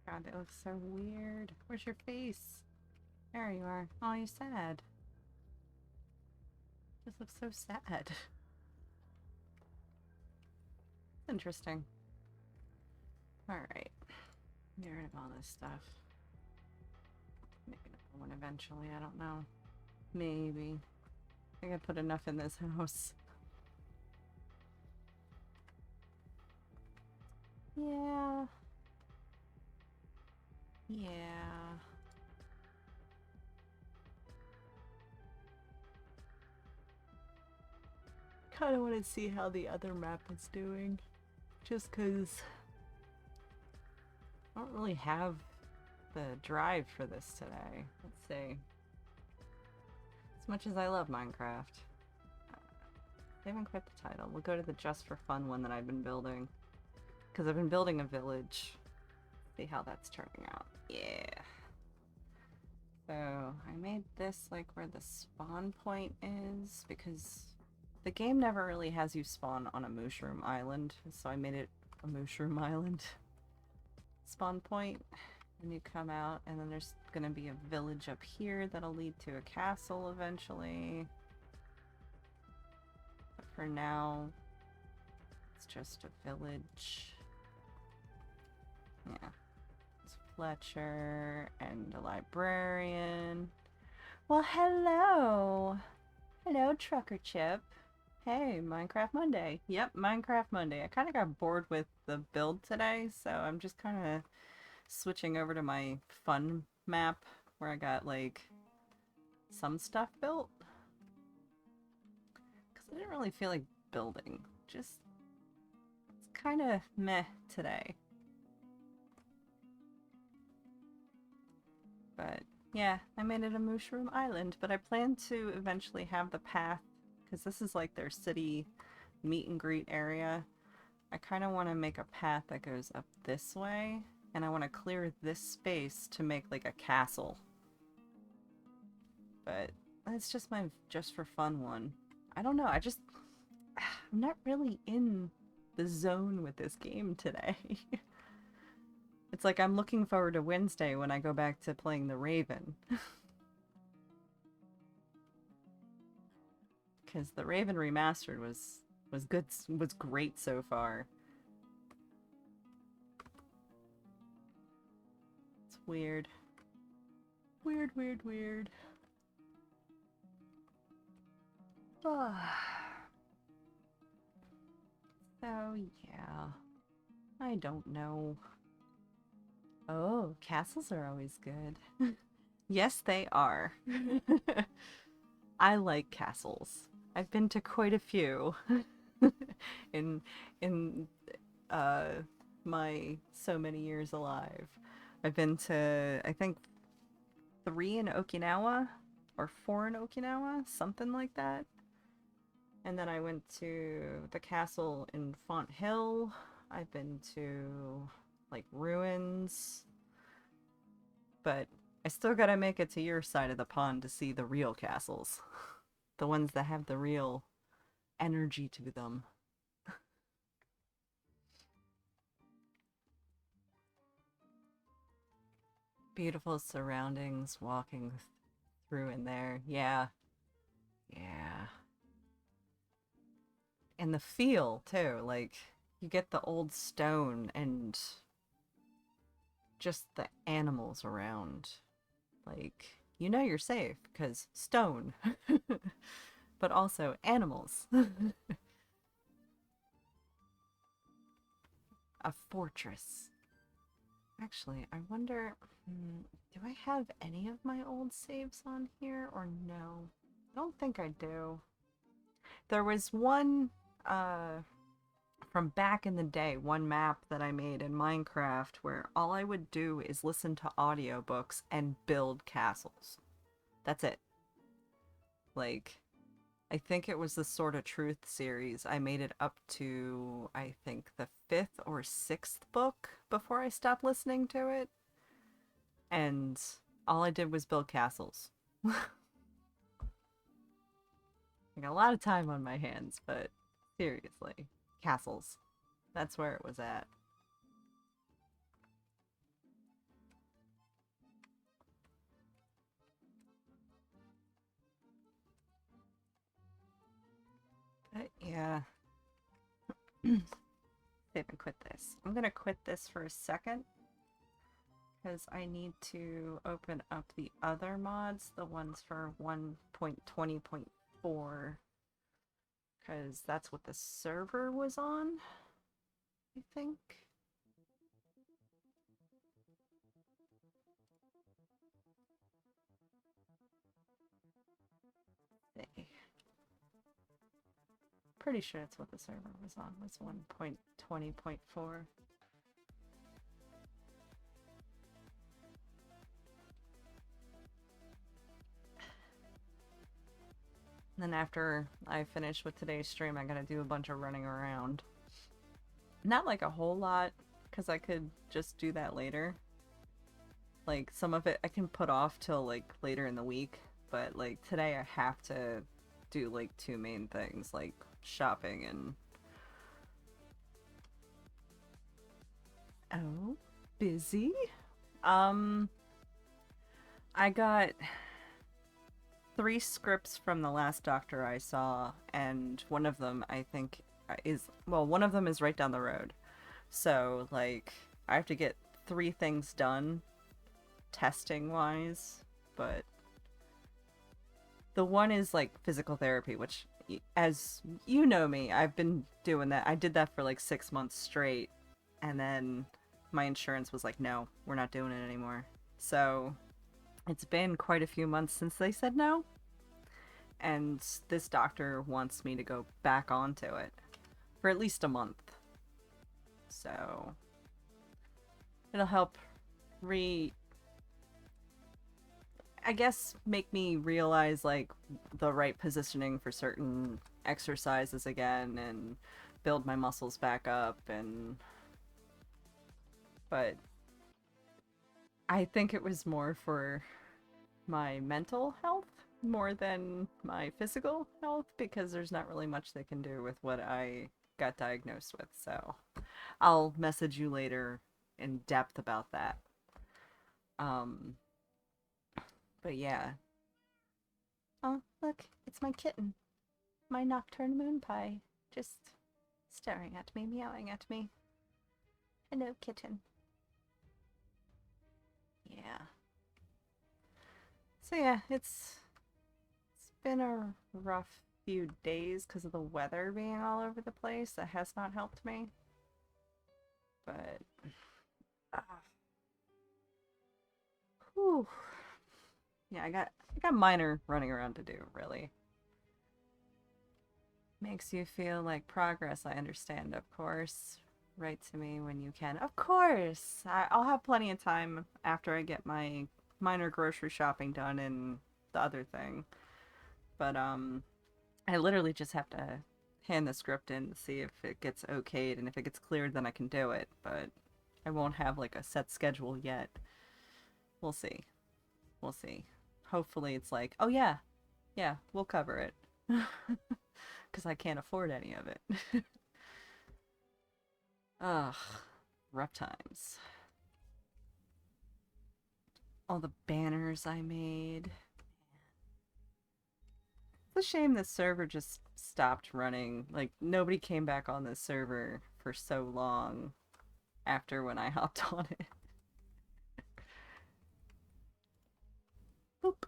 God, it looks so weird. Where's your face? There you are. Oh, you're sad. Just looks so sad. Interesting. Alright. Get rid of all this stuff. one eventually. I don't know. Maybe. I think I put enough in this house. Yeah. Yeah. Kind of want to see how the other map is doing. Just because I don't really have the drive for this today. Let's see. As much as I love Minecraft. They haven't quit the title. We'll go to the Just for Fun one that I've been building. Because I've been building a village. See how that's turning out. Yeah. So I made this like where the spawn point is because the game never really has you spawn on a mushroom island. So I made it a mushroom island spawn point. And you come out and then there's going to be a village up here that'll lead to a castle eventually. But for now, it's just a village. Yeah. It's Fletcher and a librarian. Well, hello! Hello, Trucker Chip. Hey, Minecraft Monday. Yep, Minecraft Monday. I kind of got bored with the build today, so I'm just kind of switching over to my fun map where I got, like, some stuff built. Because I didn't really feel like building. Just, it's kind of meh today. But yeah, I made it a mushroom island, but I plan to eventually have the path, because this is like their city meet and greet area. I kind of want to make a path that goes up this way, and I want to clear this space to make like a castle. But it's just my just for fun one. I don't know, I'm not really in the zone with this game today. It's like I'm looking forward to Wednesday when I go back to playing the Raven. Because the Raven Remastered was good, was great so far. It's weird. Weird, weird, weird. So, yeah. I don't know. Oh, castles are always good. Yes, they are. I like castles. I've been to quite a few in in my so many years alive. I've been to I think 3 in Okinawa or 4 in Okinawa, something like that. And then I went to the castle in Font Hill. I've been to like ruins, but I still gotta make it to your side of the pond to see the real castles. The ones that have the real energy to them. Beautiful surroundings, walking through in there. Yeah. Yeah. And the feel, too. Like, you get the old stone and just the animals around. Like, you know you're safe, because stone. But also animals. A fortress. Actually, I wonder, do I have any of my old saves on here or no? I don't think I do. There was one from back in the day, one map that I made in Minecraft where all I would do is listen to audiobooks and build castles. That's it. Like, I think it was the Sword of Truth series. I made it up to, I think, the 5th or 6th book before I stopped listening to it. And all I did was build castles. I got a lot of time on my hands, but seriously, castles. That's where it was at. But yeah. Save and quit this. I'm gonna quit this for a second because I need to open up the other mods, the ones for 1.20.4, because that's what the server was on, I think. Pretty sure it's what the server was on, was 1.20.4. Then after I finish with today's stream, I gotta do a bunch of running around. Not like a whole lot, because I could just do that later. Like, some of it I can put off till, like, later in the week. But, like, today I have to do, like, two main things, like shopping and... Oh, busy? I got 3 scripts from the last doctor I saw, and one of them I think is, well, one of them is right down the road. So, like, I have to get 3 things done, testing-wise, but the one is, like, physical therapy, which, as you know me, I've been doing that. I did that for, like, 6 months straight, and then my insurance was like, no, we're not doing it anymore. So, it's been quite a few months since they said no, and this doctor wants me to go back onto it for at least a month. So, it'll help I guess make me realize, like, the right positioning for certain exercises again and build my muscles back up. And but I think it was more for my mental health more than my physical health, because there's not really much they can do with what I got diagnosed with. So I'll message you later in depth about that. Um, but yeah. Oh, look, it's my kitten. My nocturne moon pie. Just staring at me, meowing at me. Hello, kitten. Yeah. So yeah, it's been a rough few days because of the weather being all over the place. That has not helped me. But whew. Yeah, I got minor running around to do, really. Makes you feel like progress, I understand, of course. Write to me when you can. Of course! I'll have plenty of time after I get my minor grocery shopping done and the other thing. But, I literally just have to hand the script in to see if it gets okayed, and if it gets cleared, then I can do it. But I won't have, like, a set schedule yet. We'll see. We'll see. Hopefully it's like, oh yeah, we'll cover it. Because I can't afford any of it. Ugh, rough times. All the banners I made. It's a shame this server just stopped running. Like, nobody came back on this server for so long after when I hopped on it. Boop.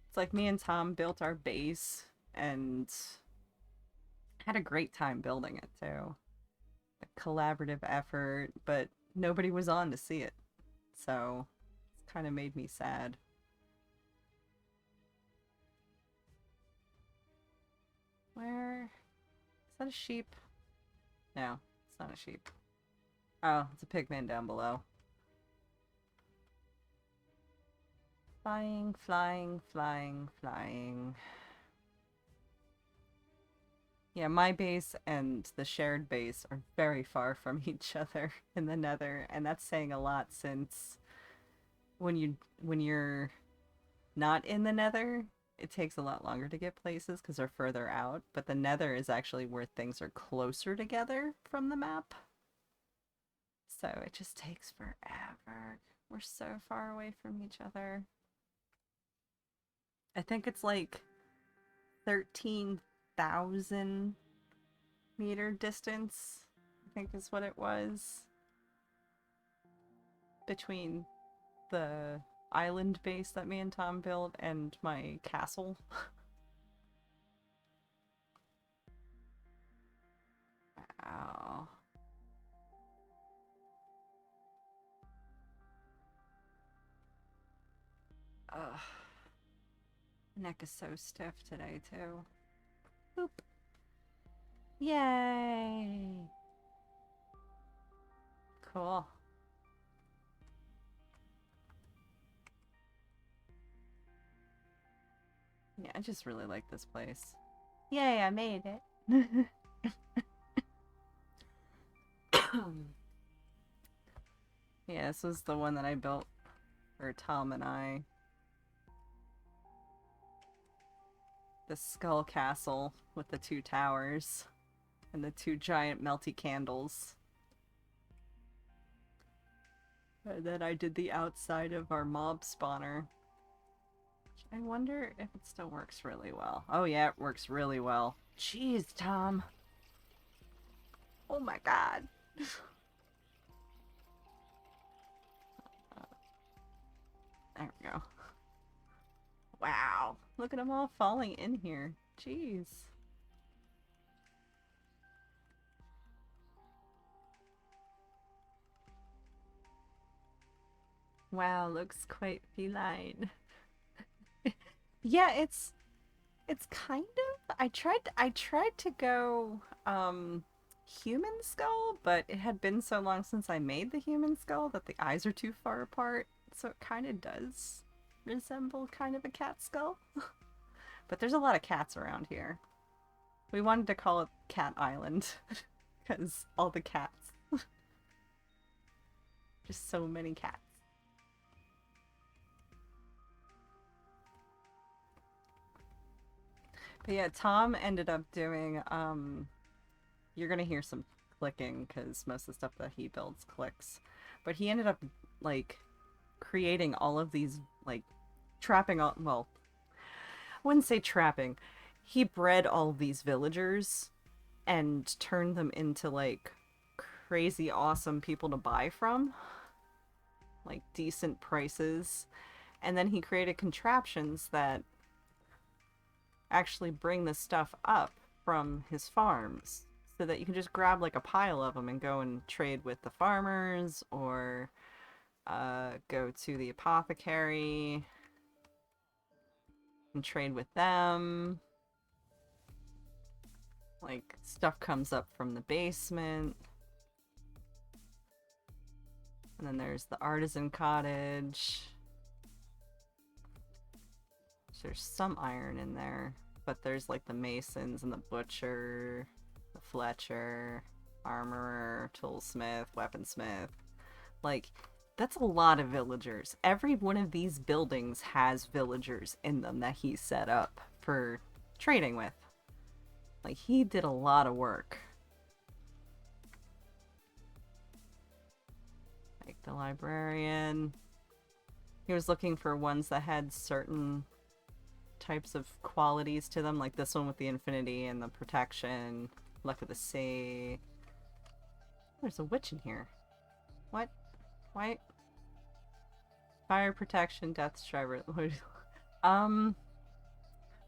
It's like me and Tom built our base and had a great time building it too. A collaborative effort, but nobody was on to see it. So it kind of made me sad. Where? Is that a sheep? No, it's not a sheep. Oh, it's a pigman down below. Flying, flying, flying, flying. Yeah, my base and the shared base are very far from each other in the Nether, and that's saying a lot, since when you're not in the Nether, it takes a lot longer to get places because they're further out, but the Nether is actually where things are closer together from the map. So it just takes forever. We're so far away from each other. I think it's like 13,000 meter distance, I think is what it was, between the island base that me and Tom built and my castle. Wow. Ugh. Neck is so stiff today, too. Boop. Yay! Cool. Yeah, I just really like this place. Yay, I made it. Yeah, this was the one that I built for Tom and I. The skull castle with the 2 towers and the 2 giant melty candles. And then I did the outside of our mob spawner. I wonder if it still works really well. Oh yeah, it works really well. Jeez, Tom. Oh my god. There we go. Wow. Look at them all falling in here. Jeez. Wow, looks quite feline. Yeah, it's kind of I tried to go human skull, but it had been so long since I made the human skull that the eyes are too far apart, so it kind of does resemble kind of a cat skull. But there's a lot of cats around here. We wanted to call it Cat Island because all the cats. Just so many cats. But yeah, Tom ended up doing, you're gonna hear some clicking because most of the stuff that he builds clicks. But he ended up, like, creating all of these, like, trapping all, well, I wouldn't say trapping. He bred all these villagers and turned them into, like, crazy awesome people to buy from. Like, decent prices. And then he created contraptions that actually bring the stuff up from his farms so that you can just grab like a pile of them and go and trade with the farmers or go to the apothecary and trade with them. Like, stuff comes up from the basement. And then there's the artisan cottage. There's some iron in there, but there's like the masons and the butcher, the fletcher, armorer, toolsmith, weaponsmith. Like, that's a lot of villagers. Every one of these buildings has villagers in them that he set up for trading with. Like, he did a lot of work. Like the librarian. He was looking for ones that had certain types of qualities to them, like this one with the infinity and the protection, luck of the sea. There's a witch in here. What? Why? Fire protection, death striver. Wonder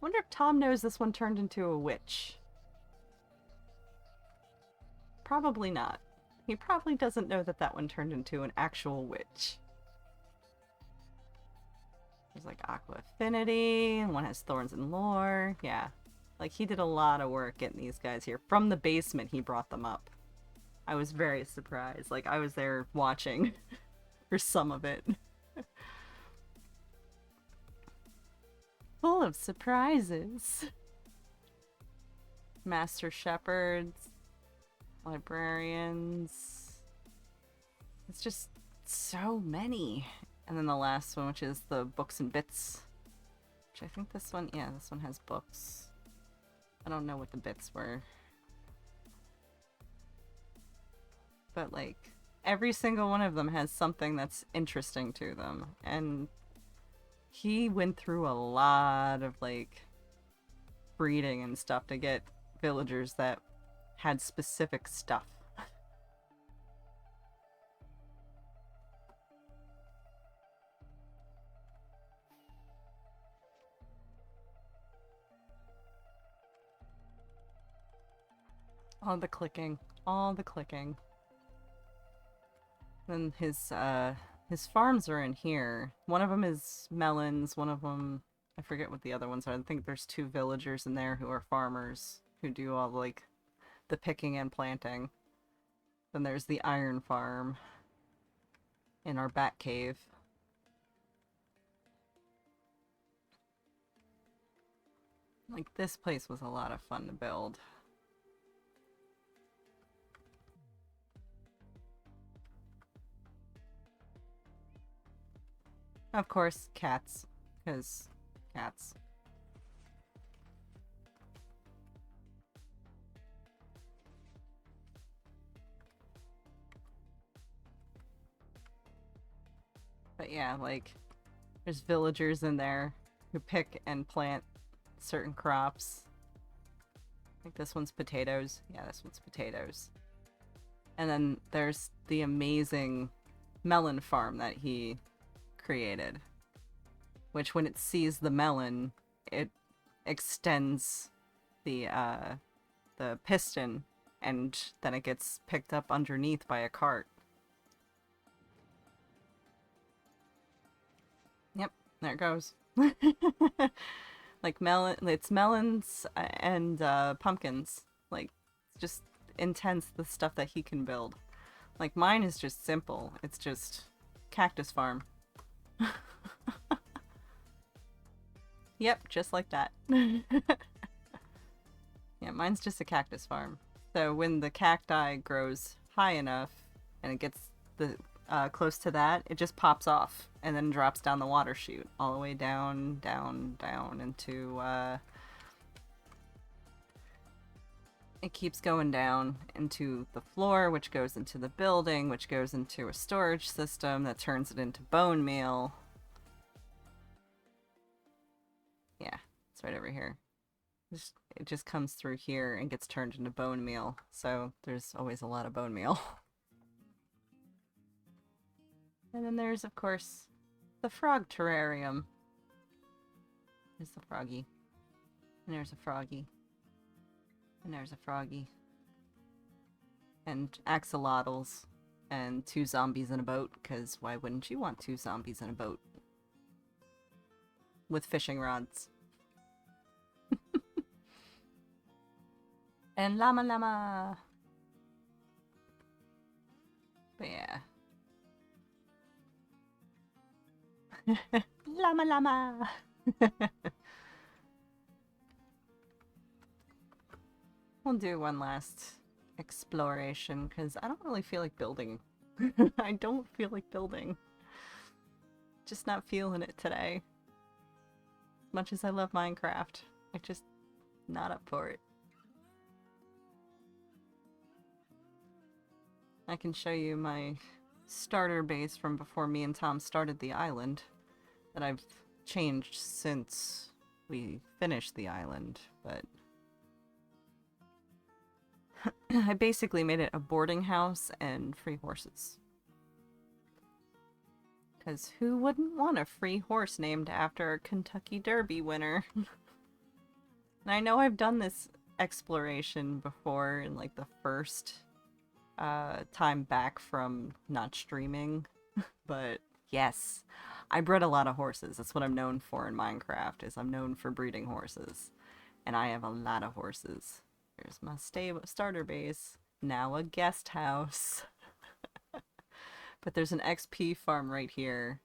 if Tom knows this one turned into a witch. Probably not. He probably doesn't know that that one turned into an actual witch. There's like Aqua Affinity, and one has Thorns and Lore. Yeah. Like, he did a lot of work getting these guys here. From the basement, he brought them up. I was very surprised. Like, I was there watching for some of it. Full of surprises. Master Shepherds. Librarians. It's just so many. And then the last one, which is the books and bits. Which I think this one, yeah, this one has books. I don't know what the bits were. But, like, every single one of them has something that's interesting to them. And he went through a lot of, like, breeding and stuff to get villagers that had specific stuff. All the clicking. All the clicking. Then his farms are in here. One of them is melons, one of them, I forget what the other ones are. I think there's 2 villagers in there who are farmers who do all like the picking and planting. Then there's the iron farm in our bat cave. Like, this place was a lot of fun to build. Of course, cats. Because cats. But yeah, like, there's villagers in there who pick and plant certain crops. Like, this one's potatoes. Yeah, this one's potatoes. And then there's the amazing melon farm that he created, which when it sees the melon, it extends the piston, and then it gets picked up underneath by a cart. Yep, there it goes. Like it's melons and pumpkins. Like, it's just intense, the stuff that he can build. Like, mine is just simple. It's just cactus farm. Yep, just like that. Yeah, mine's just a cactus farm. So when the cacti grows high enough and it gets the close to that, it just pops off and then drops down the water chute all the way down, down, down into it keeps going down into the floor, which goes into the building, which goes into a storage system that turns it into bone meal. Yeah, it's right over here. It just comes through here and gets turned into bone meal, so there's always a lot of bone meal. And then there's, of course, the frog terrarium. There's the froggy. And there's a froggy. And there's a froggy. And axolotls. And 2 zombies in a boat, because why wouldn't you want 2 zombies in a boat? With fishing rods. And llama llama! But yeah. Llama llama! We'll do one last exploration, because I don't really feel like building. I don't feel like building. Just not feeling it today. As much as I love Minecraft, I'm just not up for it. I can show you my starter base from before me and Tom started the island that I've changed since we finished the island, but I basically made it a boarding house and free horses. Because who wouldn't want a free horse named after a Kentucky Derby winner? And I know I've done this exploration before in like the first time back from not streaming, but yes, I bred a lot of horses. That's what I'm known for in Minecraft, is I'm known for breeding horses. And I have a lot of horses. Here's my starter base. Now a guest house. But there's an XP farm right here.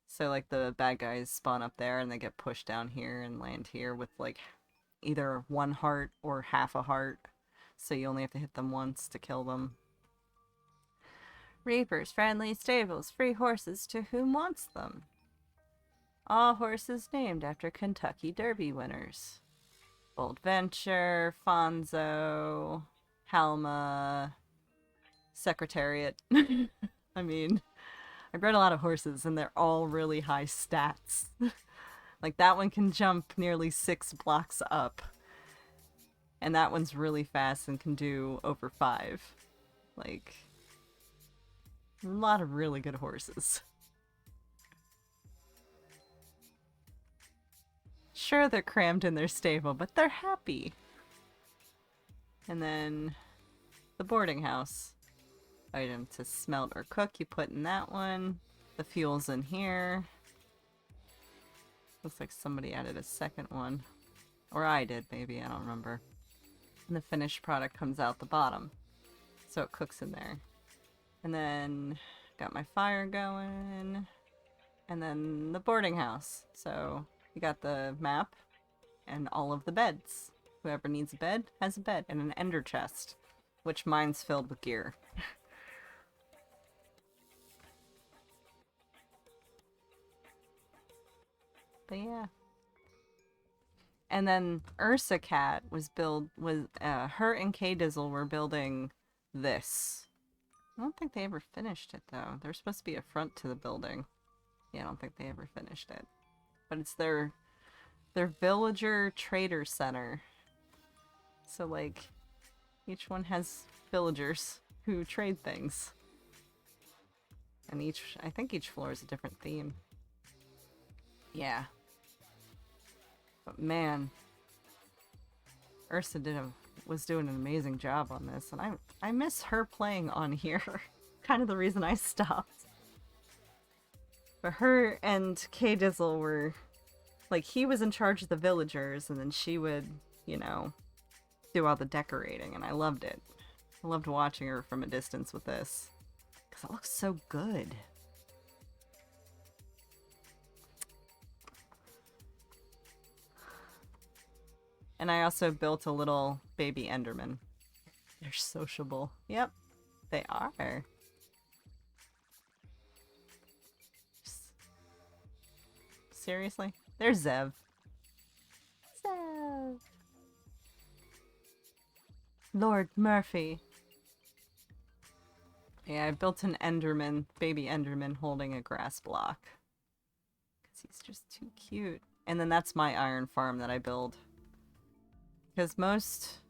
So like the bad guys spawn up there and they get pushed down here and land here with like either 1 heart or half a heart. So you only have to hit them once to kill them. Reapers, friendly stables, free horses to whom wants them. All horses named after Kentucky Derby winners. Bold Venture, Fonzo, Halma, Secretariat. I mean, I bred a lot of horses and they're all really high stats. Like, that one can jump nearly 6 blocks up. And that one's really fast and can do over 5. Like, a lot of really good horses. Sure, they're crammed in their stable, but they're happy. And then the boarding house. Item to smelt or cook, you put in that one. The fuel's in here. Looks like somebody added a second one. Or I did, maybe, I don't remember. And the finished product comes out the bottom. So it cooks in there. And then got my fire going. And then the boarding house. So you got the map and all of the beds. Whoever needs a bed has a bed. And an ender chest, which mine's filled with gear. But yeah. And then Ursa Cat was her and K Dizzle were building this. I don't think they ever finished it though. There's supposed to be a front to the building. Yeah, I don't think they ever finished it. But it's their villager trader center. So like each one has villagers who trade things. And I think each floor is a different theme. Yeah. But man, Ursa was doing an amazing job on this, and I miss her playing on here. Kind of the reason I stopped. But her and K Dizzle were like, he was in charge of the villagers, and then she would, you know, do all the decorating, and I loved it. I loved watching her from a distance with this because it looks so good. And I also built a little baby Enderman. They're sociable. Yep, they are. Seriously? There's Zev. Zev. Lord Murphy. Yeah, I built an Enderman, baby Enderman holding a grass block. Because he's just too cute. And then that's my iron farm that I build. Because most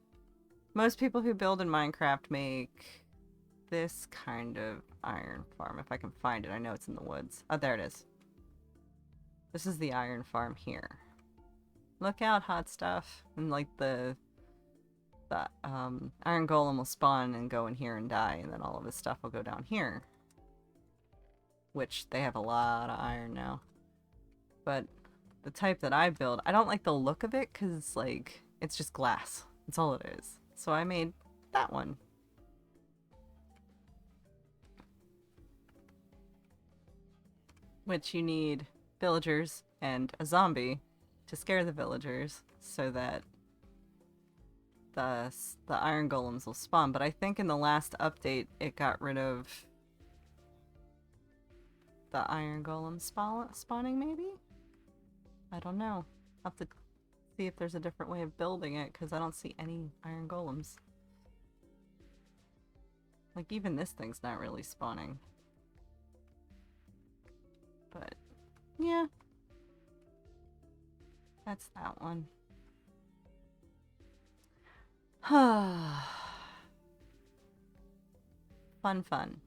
people who build in Minecraft make this kind of iron farm. If I can find it. I know it's in the woods. Oh, there it is. This is the iron farm here. Look out, hot stuff. And like the iron golem will spawn and go in here and die, and then all of his stuff will go down here. Which they have a lot of iron now. But the type that I build, I don't like the look of it because like it's just glass. That's all it is. So I made that one. Which you need villagers and a zombie to scare the villagers so that the iron golems will spawn. But I think in the last update it got rid of the iron golem spawning maybe? I don't know. I'll have to see if there's a different way of building it because I don't see any iron golems. Like even this thing's not really spawning. But yeah. That's that one. Fun.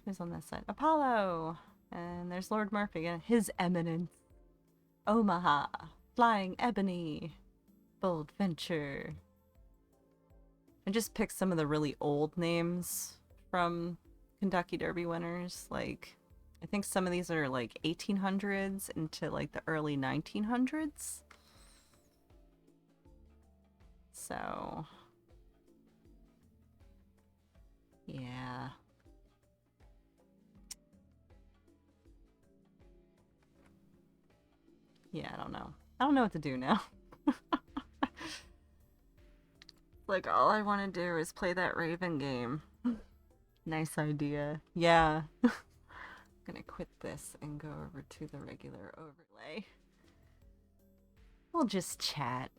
Who's on this side? Apollo! And there's Lord Murphy, His Eminence. Omaha. Flying Ebony. Bold Venture. I just picked some of the really old names from Kentucky Derby winners. Like, I think some of these are like 1800s into like the early 1900s. So, yeah. Yeah, I don't know. I don't know what to do now. Like, all I want to do is play that Raven game. Nice idea. Yeah. I'm gonna quit this and go over to the regular overlay. We'll just chat.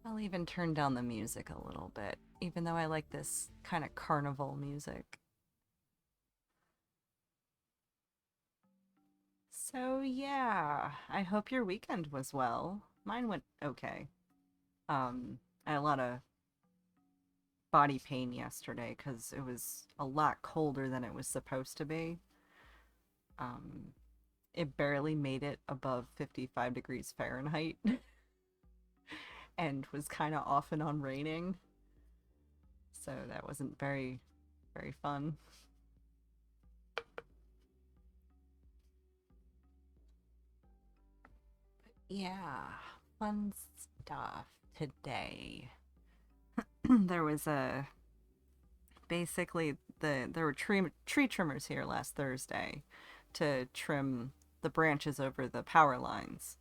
I'll even turn down the music a little bit, even though I like this kind of carnival music. So yeah, I hope your weekend was well. Mine went okay. I had a lot of body pain yesterday because it was a lot colder than it was supposed to be. It barely made it above 55 degrees Fahrenheit. and was kind of off and on raining. So that wasn't very, very fun. Yeah, fun stuff today. There was a basically there were tree trimmers here last Thursday to trim the branches over the power lines.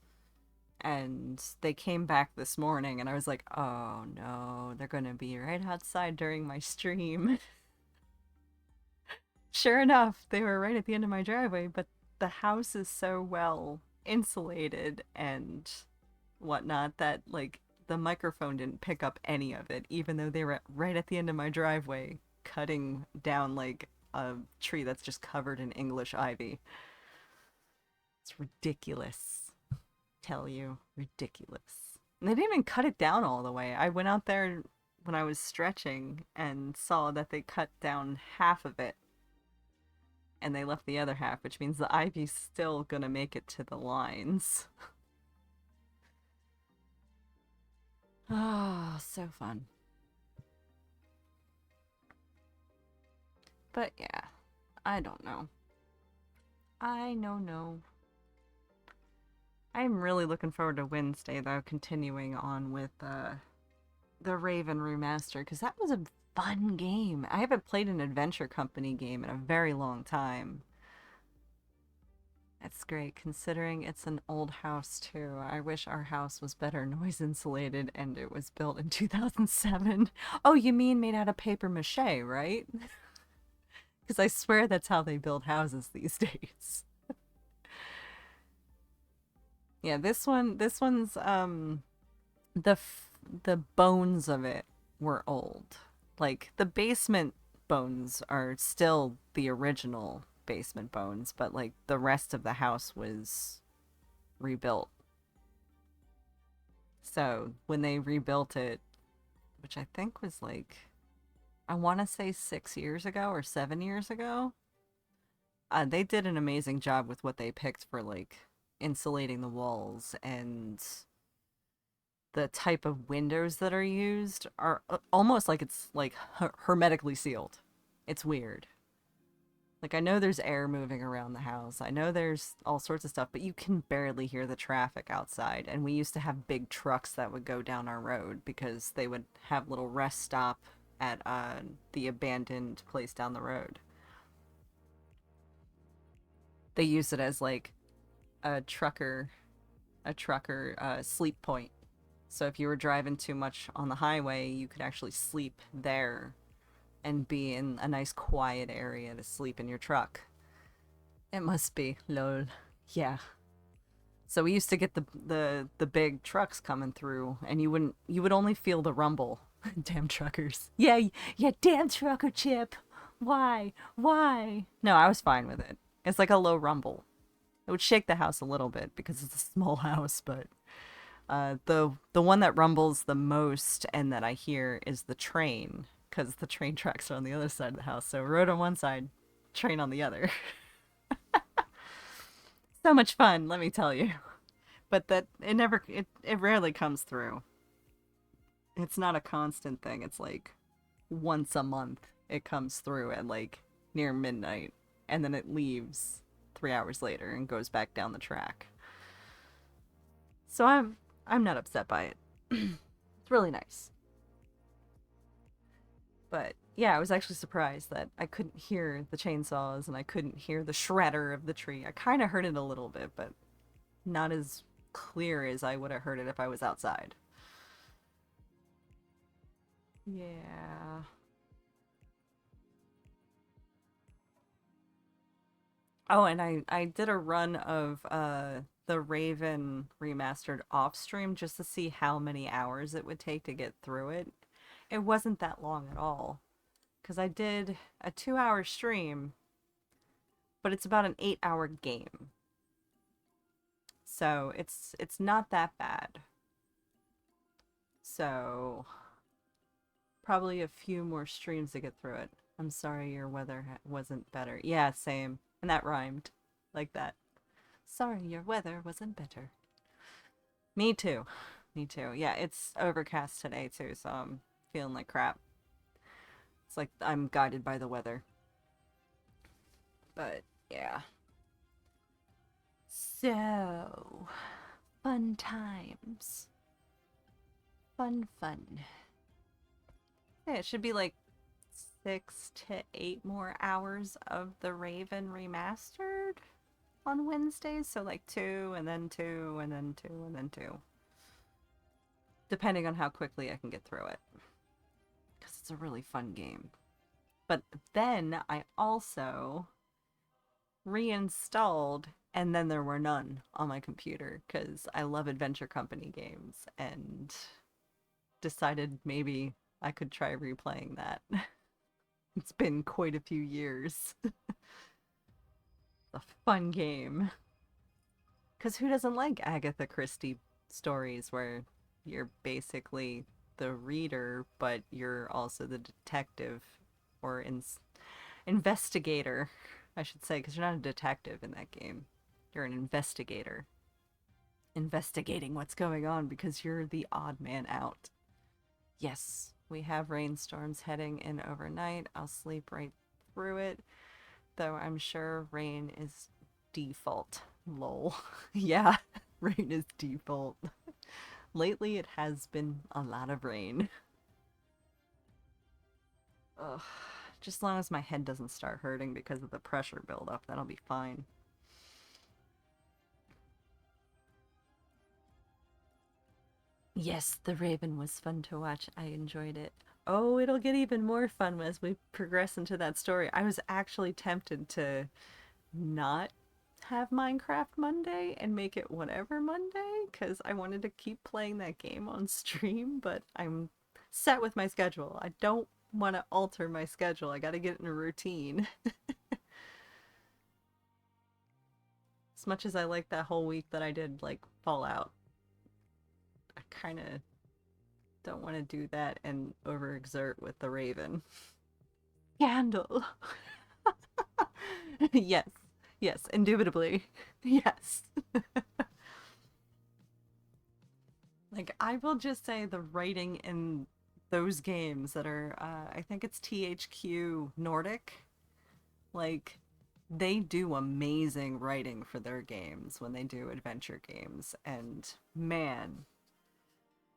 And they came back this morning and I was like, "Oh no, they're going to be right outside during my stream." Sure enough, they were right at the end of my driveway, but the house is so well insulated and whatnot that like the microphone didn't pick up any of it, even though they were right at the end of my driveway cutting down like a tree that's just covered in English ivy. It's ridiculous. Tell you, ridiculous. And they didn't even cut it down all the way. I went out there when I was stretching and saw that they cut down half of it and they left the other half, which means the ivy's still gonna make it to the lines. Oh, so fun. But yeah, I don't know. I know no. I'm really looking forward to Wednesday though, continuing on with the Raven remaster because that was a fun game. I haven't played an Adventure Company game in a very long time. It's great considering it's an old house too. I wish our house was better noise insulated and it was built in 2007. Oh, you mean made out of paper mache, right? Because I swear that's how they build houses these days. Yeah, this one's the bones of it were old. Like the basement bones are still the original basement bones, but like the rest of the house was rebuilt. So when they rebuilt it, which I think was like I want to say 6 years ago or 7 years ago, they did an amazing job with what they picked for like insulating the walls and the type of windows that are used are almost like it's like hermetically sealed. It's weird. Like I know there's air moving around the house. I know there's all sorts of stuff, but you can barely hear the traffic outside. And we used to have big trucks that would go down our road because they would have little rest stop at the abandoned place down the road. They use it as like a trucker sleep point. So if you were driving too much on the highway, you could actually sleep there and be in a nice quiet area to sleep in your truck. It must be, lol. Yeah. So we used to get the big trucks coming through and you would only feel the rumble. Damn truckers. Yeah, yeah, damn trucker Chip. Why? Why? No, I was fine with it. It's like a low rumble. It would shake the house a little bit because it's a small house, but the one that rumbles the most and that I hear is the train because the train tracks are on the other side of the house. So road on one side, train on the other. So much fun, let me tell you. But that it rarely comes through. It's not a constant thing. It's like once a month it comes through at like near midnight and then it leaves 3 hours later and goes back down the track. So I'm not upset by it. It's really nice. But yeah, I was actually surprised that I couldn't hear the chainsaws and I couldn't hear the shredder of the tree. I kind of heard it a little bit, but not as clear as I would have heard it if I was outside. Yeah. Oh, and I did a run of the Raven remastered off stream just to see how many hours it would take to get through it. It wasn't that long at all because I did a 2 hour stream, but it's about an 8 hour game. So it's not that bad. So probably a few more streams to get through it. I'm sorry your weather wasn't better. Yeah, same. And that rhymed like that. Sorry your weather wasn't better. Me too. Me too. Yeah, it's overcast today too, so I'm feeling like crap. It's like I'm guided by the weather. But yeah. So, fun times. Fun, fun. Yeah, it should be like 6 to 8 more hours of The Raven remastered on Wednesdays. So, like two, and then two, and then two, and then two. Depending on how quickly I can get through it. Because it's a really fun game. But then I also reinstalled, and then there were none on my computer because I love Adventure Company games and decided maybe I could try replaying that. It's been quite a few years. A fun game. Because who doesn't like Agatha Christie stories where you're basically the reader, but you're also the detective or investigator, I should say, because you're not a detective in that game. You're an investigator. Investigating what's going on because you're the odd man out. Yes, we have rainstorms heading in overnight. I'll sleep right through it, though I'm sure rain is default. Lol. Yeah, rain is default. Lately, it has been a lot of rain. Ugh. Just as long as my head doesn't start hurting because of the pressure buildup, that'll be fine. Yes, The Raven was fun to watch. I enjoyed it. Oh, it'll get even more fun as we progress into that story. I was actually tempted to not have Minecraft Monday and make it whatever Monday because I wanted to keep playing that game on stream, but I'm set with my schedule. I don't want to alter my schedule. I got to get in a routine. As much as I like that whole week that I did like Fallout, I kind of don't want to do that and overexert with the Raven. Scandal. Yes. Yes, indubitably. Yes. Like, I will just say the writing in those games that are, I think it's THQ Nordic, like, they do amazing writing for their games when they do adventure games. And man,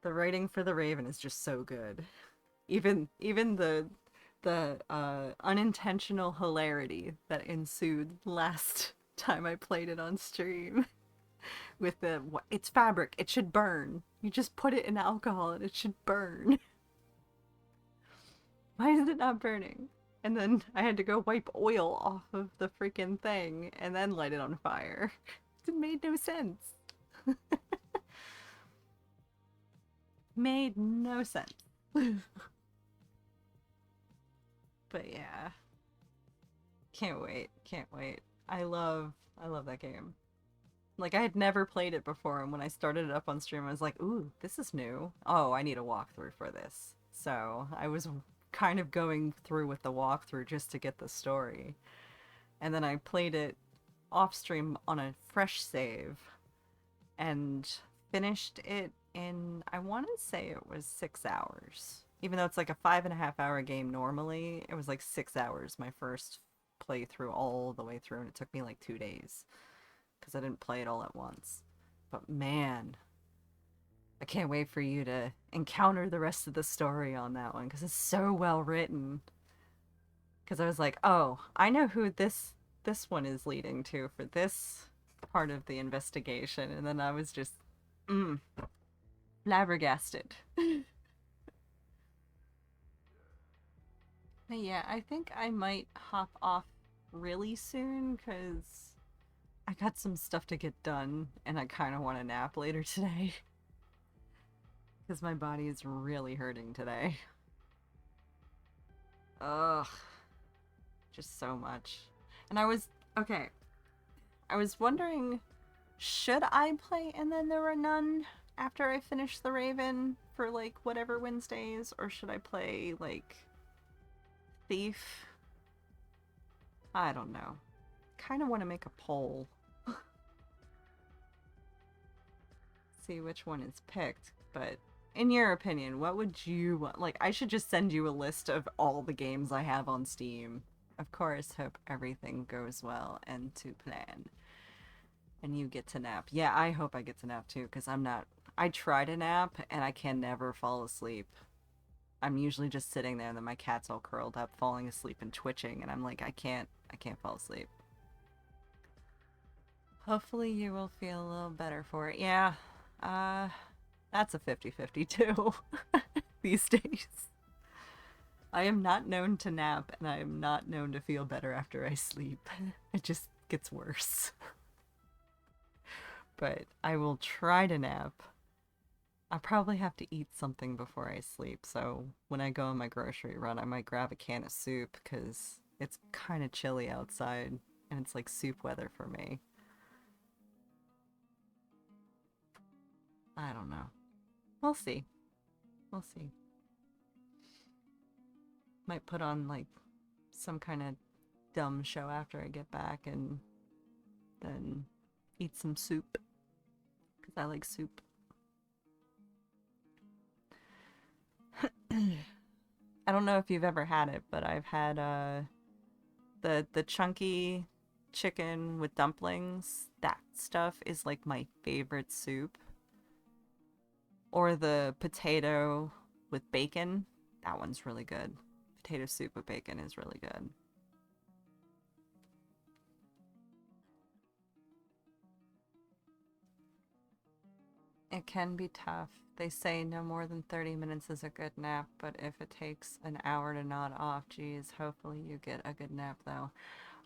the writing for the Raven is just so good. Even the unintentional hilarity that ensued last time I played it on stream with the it's fabric, it should burn. You just put it in alcohol and it should burn. Why is it not burning? And then I had to go wipe oil off of the freaking thing and then light it on fire. It made no sense. Made no sense. But yeah, can't wait. Can't wait. I love that game. Like I had never played it before, and when I started it up on stream, I was like, "Ooh, this is new. Oh, I need a walkthrough for this." So I was kind of going through with the walkthrough just to get the story, and then I played it off stream on a fresh save, and finished it in I want to say it was 6 hours. Even though it's like a 5.5 hour game normally, it was like 6 hours my first playthrough all the way through, and it took me like 2 days because I didn't play it all at once. But man, I can't wait for you to encounter the rest of the story on that one because it's so well written. Because I was like, oh, I know who this one is leading to for this part of the investigation, and then I was just mm, flabbergasted. But yeah, I think I might hop off really soon because I got some stuff to get done and I kind of want a nap later today because my body is really hurting today. Ugh, just so much. And okay, I was wondering, should I play And Then There Were None after I finish The Raven for like whatever Wednesdays, or should I play like Thief? I don't know. Kind of want to make a poll. see which one is picked, but in your opinion, what would you want? Like, I should just send you a list of all the games I have on Steam. Of course, hope everything goes well and to plan. And you get to nap. Yeah, I hope I get to nap too, because I'm not. I try to nap and I can never fall asleep. I'm usually just sitting there and then my cat's all curled up, falling asleep and twitching, and I'm like, I can't fall asleep. Hopefully you will feel a little better for it. Yeah, uh, that's a 50-50 too, these days. I am not known to nap, and I am not known to feel better after I sleep. It just gets worse. But I will try to nap. I probably have to eat something before I sleep, so when I go on my grocery run, I might grab a can of soup, because it's kind of chilly outside, and it's like soup weather for me. I don't know. We'll see. We'll see. Might put on like some kind of dumb show after I get back and then eat some soup because I like soup. I don't know if you've ever had it, but I've had the chunky chicken with dumplings. That stuff is like my favorite soup. Or the potato with bacon. That one's really good. Potato soup with bacon is really good. It can be tough. They say no more than 30 minutes is a good nap, but if it takes an hour to nod off, geez, hopefully you get a good nap though.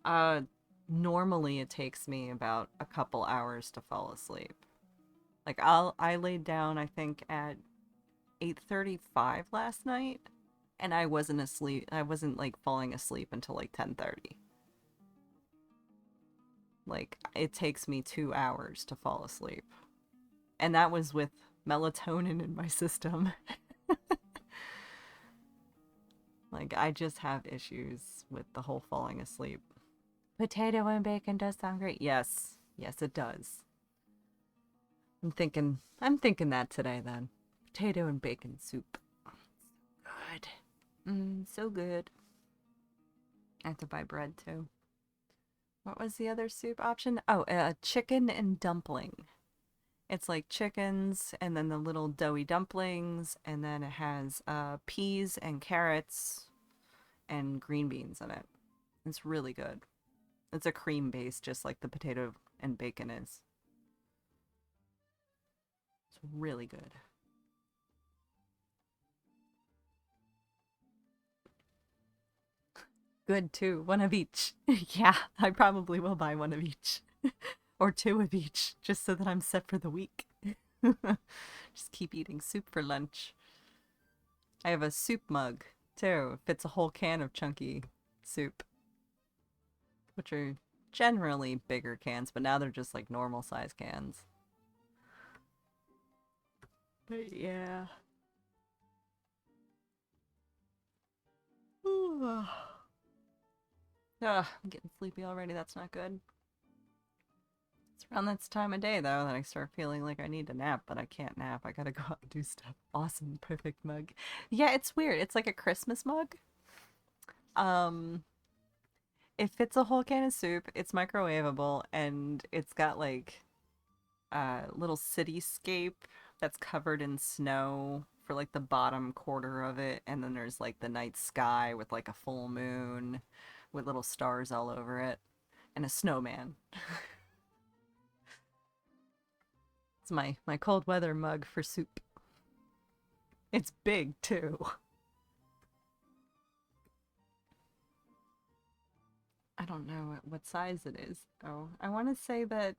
Uh, Normally it takes me about a couple hours to fall asleep. Like I laid down I think at 8:35 last night and I wasn't asleep. I wasn't like falling asleep until like 10:30. Like it takes me 2 hours to fall asleep. And that was with melatonin in my system. Like I just have issues with the whole falling asleep. Potato and bacon does sound great. Yes. Yes, it does. I'm thinking that today then. Potato and bacon soup. Good. So good. I have to buy bread too. What was the other soup option? Oh, chicken and dumpling. It's like chickens and then the little doughy dumplings, and then it has peas and carrots and green beans in it. It's really good. It's a cream base, just like the potato and bacon is. It's really good. Good too. One of each. Yeah, I probably will buy one of each. Or two of each, just so that I'm set for the week. Just keep eating soup for lunch. I have a soup mug, too. It fits a whole can of chunky soup. Which are generally bigger cans, but now they're just like normal size cans. But yeah. Ugh, I'm getting sleepy already. That's not good. It's around this time of day, though, that I start feeling like I need to nap, but I can't nap. I gotta go out and do stuff. Awesome, perfect mug. Yeah, it's weird. It's like a Christmas mug. Um, it fits a whole can of soup. It's microwavable, and it's got like a little cityscape that's covered in snow for like the bottom quarter of it, and then there's like the night sky with like a full moon with little stars all over it, and a snowman. It's my cold weather mug for soup. It's big too. I don't know what size it is though. I want to say that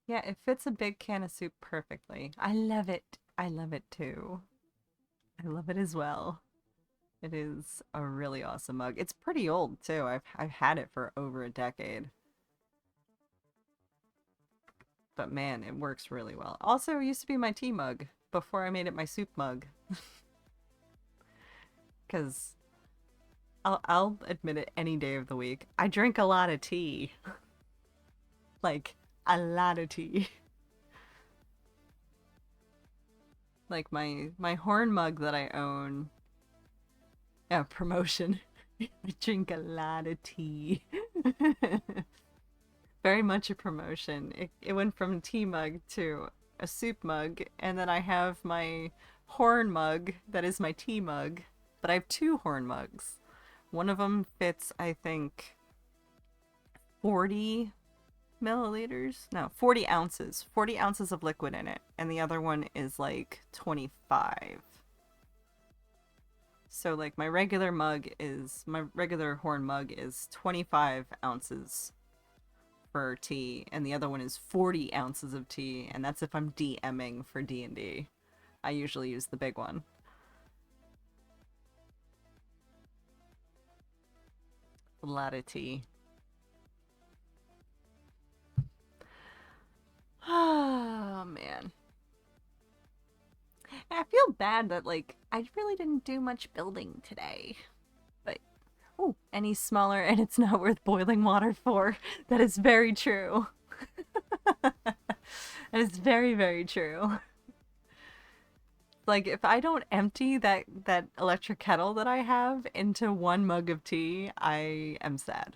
yeah, it fits a big can of soup perfectly. I love it. I love it too. I love it as well. It is a really awesome mug. It's pretty old too. I've had it for over a decade. But man, it works really well. Also, it used to be my tea mug before I made it my soup mug. Because I'll admit it any day of the week. I drink a lot of tea. Like, a lot of tea. Like my horn mug that I own. Yeah, promotion. I drink a lot of tea. Very much a promotion. It went from tea mug to a soup mug, and then I have my horn mug that is my tea mug, but I have two horn mugs. One of them fits, I think, 40 milliliters? No, 40 ounces. 40 ounces of liquid in it, and the other one is like 25. So, like, my regular horn mug is 25 ounces for tea, and the other one is 40 ounces of tea, and that's if I'm DMing for D&D. I usually use the big one. A lot of tea. Oh, man. I feel bad that, like, I really didn't do much building today. But, oh, any smaller and it's not worth boiling water for. That is very true. That is very, very true. Like, if I don't empty that electric kettle that I have into one mug of tea, I am sad.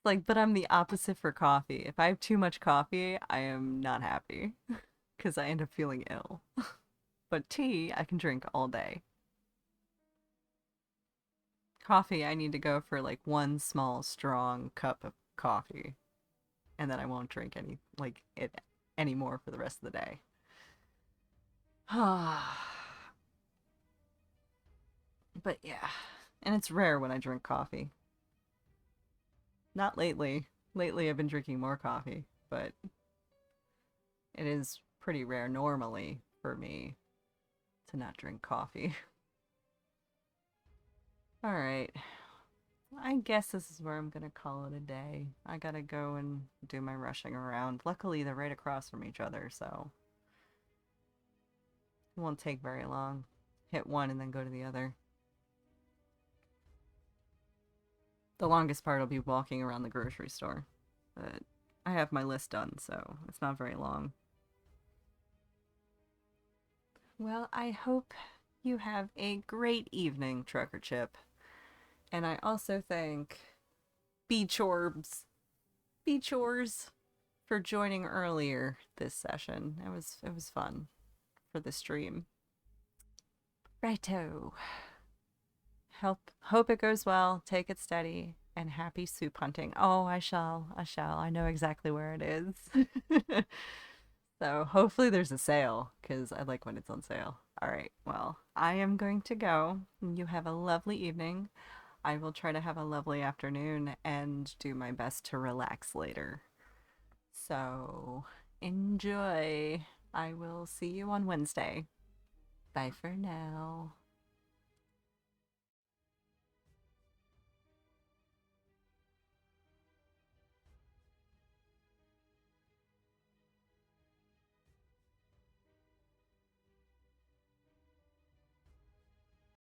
Like, but I'm the opposite for coffee. If I have too much coffee, I am not happy because I end up feeling ill. But tea, I can drink all day. Coffee, I need to go for like one small, strong cup of coffee, and then I won't drink any like it anymore for the rest of the day. But yeah, and it's rare when I drink coffee. Not lately. Lately, I've been drinking more coffee, but it is pretty rare normally for me to not drink coffee. All right. I guess this is where I'm gonna call it a day. I gotta go and do my rushing around. Luckily, they're right across from each other, so it won't take very long. Hit one and then go to the other. The longest part will be walking around the grocery store, but I have my list done, so it's not very long. Well, I hope you have a great evening, Trucker Chip. And I also thank Beach Orbs, Beach Oars, for joining earlier this session. It was fun for the stream. Righto. Hope it goes well. Take it steady and happy soup hunting. Oh, I shall. I shall. I know exactly where it is. So hopefully there's a sale because I like when it's on sale. All right. Well, I am going to go. You have a lovely evening. I will try to have a lovely afternoon and do my best to relax later. So enjoy. I will see you on Wednesday. Bye for now.